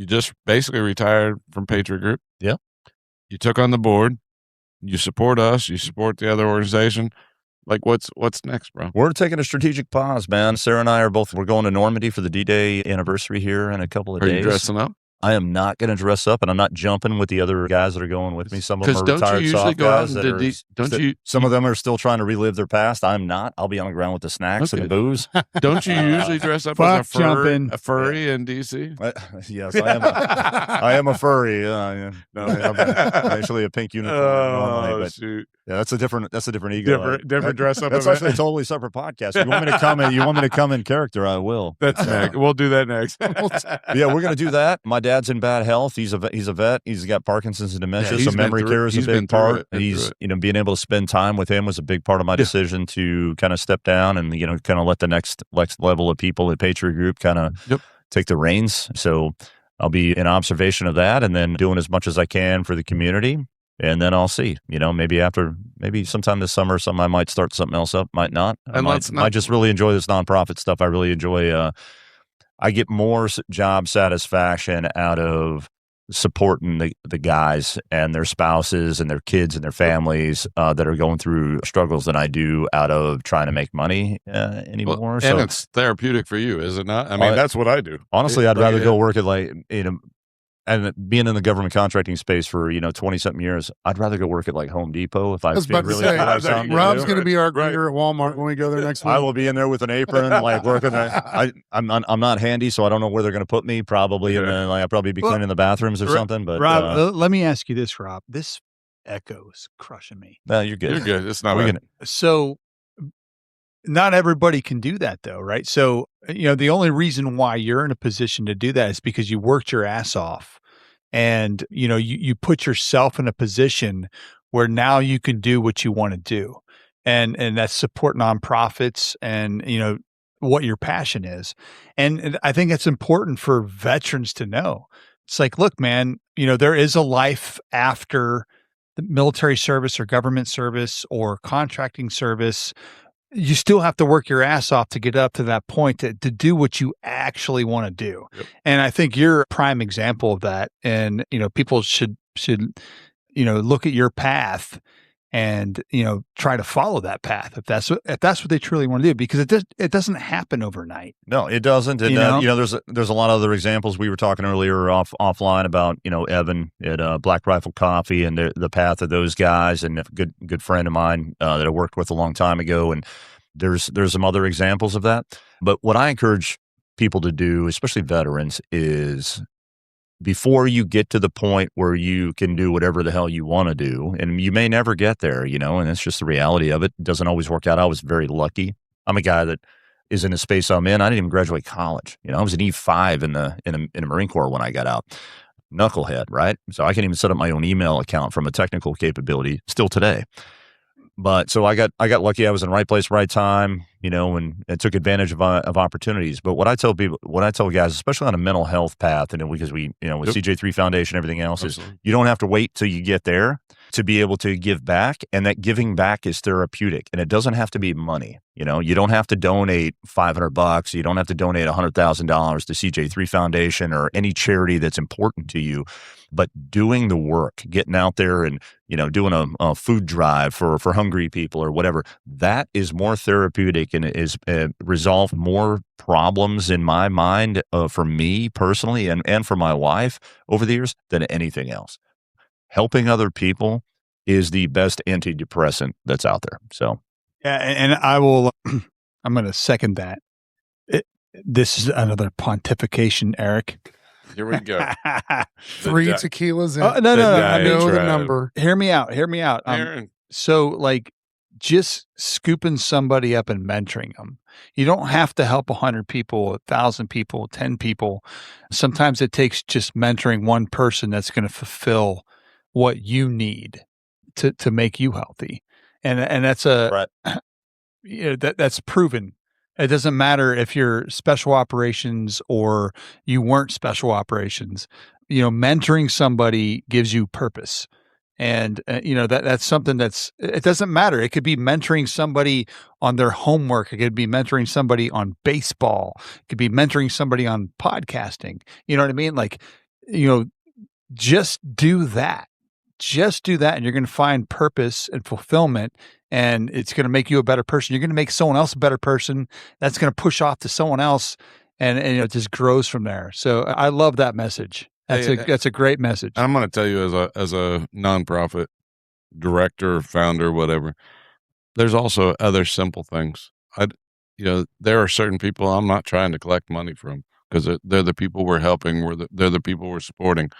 just basically retired from Patriot Group. Yeah. You took on the board. You support us. You support the other organization. Like, what's next, bro? We're taking a strategic pause, man. Sarah and I we're going to Normandy for the D-Day anniversary here in a couple of days. Are you dressing up? I am not going to dress up, and I'm not jumping with the other guys that are going with me. Some of them are retired soft guys. Some of them are still trying to relive their past. I'm not. I'll be on the ground with the snacks and the booze. Don't you usually dress up as a furry in D.C.? Yes, I am a furry. I'm actually a pink unicorn. Shoot. Yeah, that's a different ego. Different dress up. That's actually a totally separate podcast. If you want me to come in, character, I will. That's next. We'll do that next. Yeah, we're going to do that. My dad's in bad health. He's a vet. He's got Parkinson's and dementia, so memory care is a big part. He's being able to spend time with him was a big part of my decision to kind of step down and kind of let the next level of people at Patriot Group kind of take the reins. So I'll be in observation of that and then doing as much as I can for the community. And then I'll see, maybe sometime this summer, I might start something else up, might not. I might just really enjoy this nonprofit stuff. I really enjoy, I get more job satisfaction out of supporting the guys and their spouses and their kids and their families that are going through struggles than I do out of trying to make money anymore. And it's therapeutic for you, is it not? I mean, that's what I do. Honestly, I'd rather go work at and being in the government contracting space for 20-something years, I'd rather go work at like Home Depot if I was being really Rob's going to be our greeter at Walmart when we go there next week. I will be in there with an apron, like working. I'm not handy, so I don't know where they're going to put me. Probably I'll probably be cleaning the bathrooms or something. But Rob, let me ask you this, Rob. This echo is crushing me. No, you're good. You're good. It's not. So not everybody can do that though, right? So, the only reason why you're in a position to do that is because you worked your ass off and, you put yourself in a position where now you can do what you want to do. And that's support nonprofits and, what your passion is. And I think it's important for veterans to know. It's like, look, man, there is a life after the military service or government service or contracting service. You still have to work your ass off to get up to that point to do what you actually want to do. Yep. And I think you're a prime example of that. And, people should, look at your path and, try to follow that path if that's what they truly want to do, because it doesn't happen overnight. No, it doesn't. And, there's a lot of other examples. We were talking earlier offline about, Evan at Black Rifle Coffee and the path of those guys, and a good friend of mine that I worked with a long time ago. And there's some other examples of that. But what I encourage people to do, especially veterans, is before you get to the point where you can do whatever the hell you want to do, and you may never get there, and it's just the reality of it. It doesn't always work out. I was very lucky. I'm a guy that is in the space I'm in. I didn't even graduate college. I was an E5 in the Marine Corps when I got out. Knucklehead, right? So I can't even set up my own email account from a technical capability still today. But so I got lucky. I was in the right place, right time, and took advantage of opportunities. But what I tell guys, especially on a mental health path, and because we, with CJ3 Foundation and everything else, is you don't have to wait till you get there to be able to give back. And that giving back is therapeutic, and it doesn't have to be money. You don't have to donate $500. You don't have to donate $100,000 to CJ3 Foundation or any charity that's important to you. But doing the work, getting out there and, doing a food drive for hungry people or whatever, that is more therapeutic and is resolved more problems in my mind for me personally and for my wife over the years than anything else. Helping other people is the best antidepressant that's out there. So, yeah, and I will, I'm going to second that. This is another pontification, Eric. Here we go. 3 tequilas in. No. I know the number. Hear me out. So just scooping somebody up and mentoring them. You don't have to help 100 people, 1,000 people, 10 people. Sometimes it takes just mentoring one person that's going to fulfill what you need to make you healthy. And that's that's proven. It doesn't matter if you're special operations or you weren't special operations. Mentoring somebody gives you purpose. And, that's something it doesn't matter. It could be mentoring somebody on their homework. It could be mentoring somebody on baseball. It could be mentoring somebody on podcasting. You know what I mean? Just do that. Just do that, and you're going to find purpose and fulfillment, and it's going to make you a better person. You're going to make someone else a better person. That's going to push off to someone else, and it just grows from there. So I love that message. That's a great message. I'm going to tell you, as a nonprofit director, founder, whatever, there's also other simple things. There are certain people I'm not trying to collect money from because they're the people we're helping. They're the people we're supporting.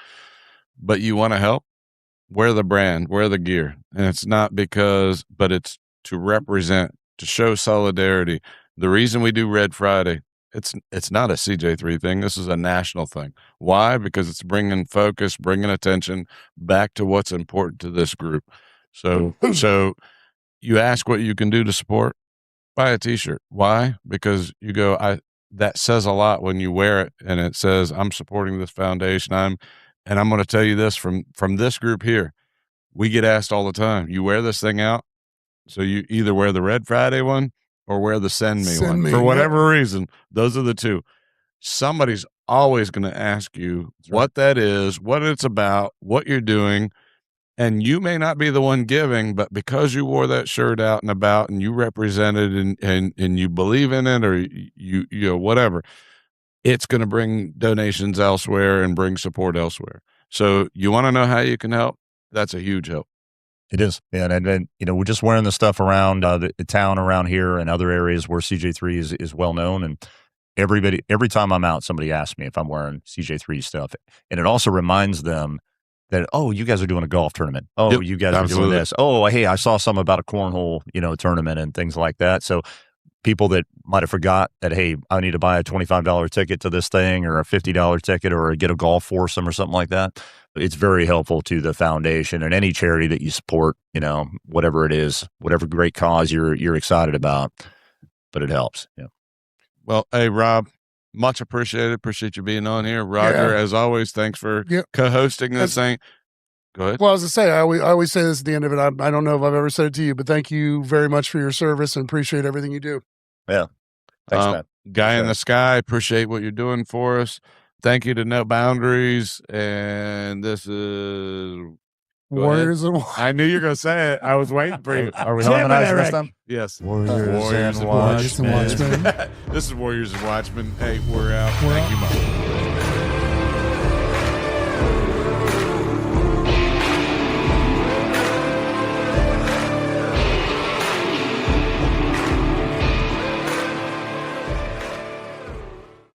But you want to help? wear the brand, wear the gear. And it's not because, but it's to represent, to show solidarity. The reason we do Red Friday, it's not a CJ3 thing. This is a national thing. Why? Because it's bringing focus, bringing attention back to what's important to this group. So you ask what you can do to support, buy a t-shirt. Why? Because you go, that says a lot when you wear it and it says, I'm supporting this foundation. And I'm going to tell you this from this group here. We get asked all the time, you wear this thing out. So you either wear the Red Friday one or wear the Send Me one. For whatever reason, those are the two. Somebody's always going to ask you what that is, what it's about, what you're doing. And you may not be the one giving, but because you wore that shirt out and about and you represent it and you believe in it, or you know, whatever, it's going to bring donations elsewhere and bring support elsewhere. So you want to know how you can help? That's a huge help. It is. Yeah, and you know, we're just wearing the stuff around the town around here and other areas where CJ3 is well known. And every time I'm out, somebody asks me if I'm wearing CJ3 stuff. And it also reminds them that, oh, you guys are doing a golf tournament. Oh, yep, you guys are doing this. Oh, hey, I saw some about a cornhole, you know, tournament and things like that. So people that might have forgot that, hey, I need to buy a $25 ticket to this thing or a $50 ticket or get a golf foursome or something like that. It's very helpful to the foundation and any charity that you support, you know, whatever it is, whatever great cause you're excited about, but it helps. Yeah. Well, hey, Rob, much appreciated. Appreciate you being on here. Roger, as always, thanks for co-hosting this thing. Go ahead. Well, I was going to say, I always say this at the end of it. I don't know if I've ever said it to you, but thank you very much for your service and appreciate everything you do. Yeah. Thanks, man. Guy in the sky, appreciate what you're doing for us. Thank you to No Boundaries. And this is Warriors and Watchmen. I knew you were going to say it. I was waiting for you. Are we harmonizing this time? Yes. Warriors and Watchmen. This is Warriors and Watchmen. Hey, we're out. Thank you, Mom.